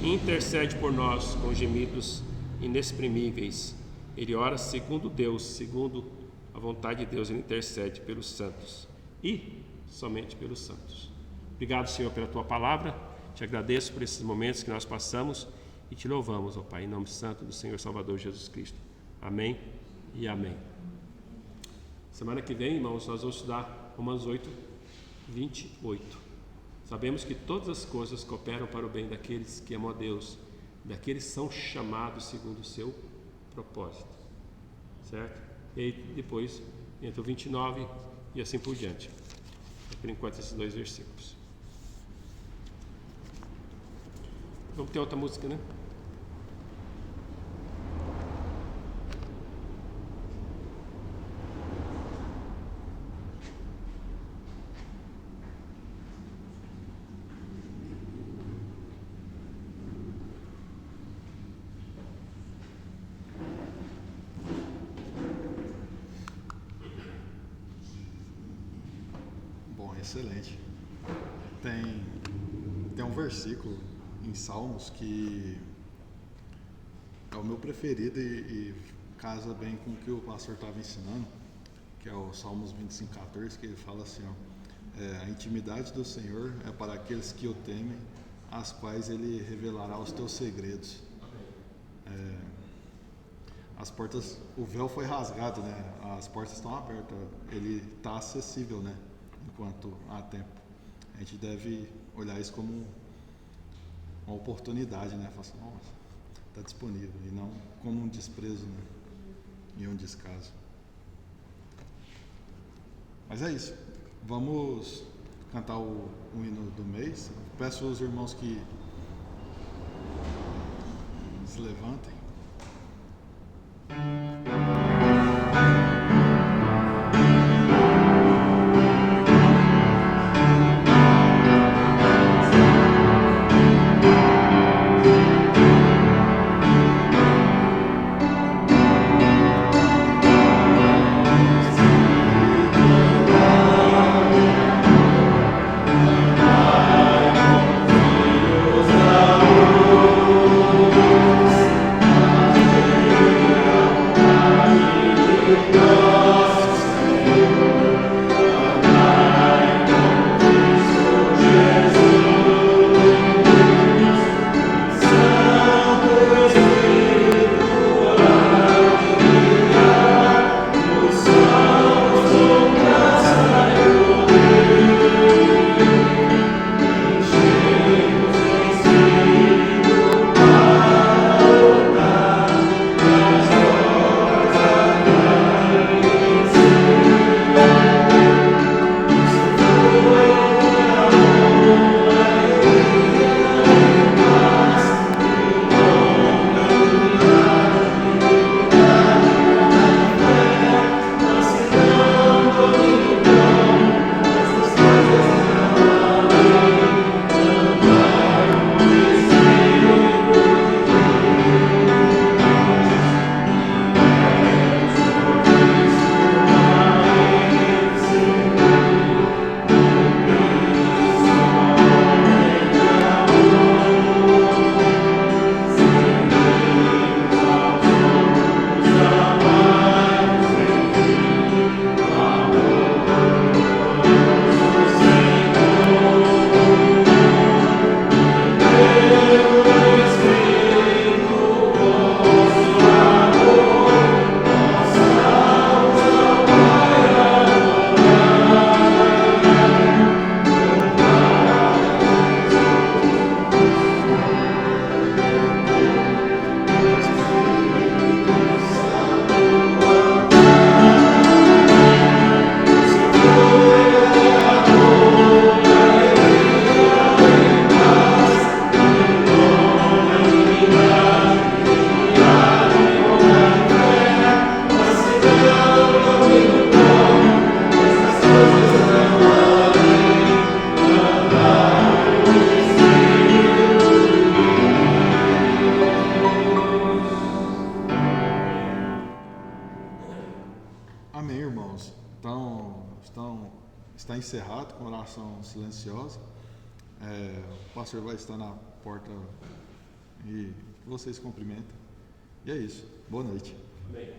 intercede por nós com gemidos inexprimíveis. Ele ora segundo Deus, segundo a vontade de Deus, ele intercede pelos santos e somente pelos santos. Obrigado, Senhor, pela tua palavra. Te agradeço por esses momentos que nós passamos e te louvamos, ó Pai, em nome santo do Senhor Salvador Jesus Cristo. Amém e amém. Semana que vem, irmãos, nós vamos estudar Romanos 8, 28. Sabemos que todas as coisas cooperam para o bem daqueles que amam a Deus, daqueles que são chamados segundo o seu propósito, certo? E aí depois entra o 29 e assim por diante. Por enquanto, esses 2 versículos. Vamos ter outra música, né? Bom, excelente. Tem um versículo em Salmos que é o meu preferido e casa bem com o que o pastor estava ensinando, que é o Salmos 25:14, que ele fala assim, ó, a intimidade do Senhor é para aqueles que o temem, às quais ele revelará os teus segredos. As portas, o véu foi rasgado, né? As portas estão abertas, ele está acessível, né? Enquanto há tempo. A gente deve olhar isso como uma oportunidade, né? Falar assim, nossa, está disponível, e não como um desprezo, né? E um descaso. Mas é isso. Vamos cantar o hino do mês. Peço aos irmãos que se levantem. encerrado com oração silenciosa. O pastor vai estar na porta e vocês cumprimentam. E é isso. Boa noite. Amém.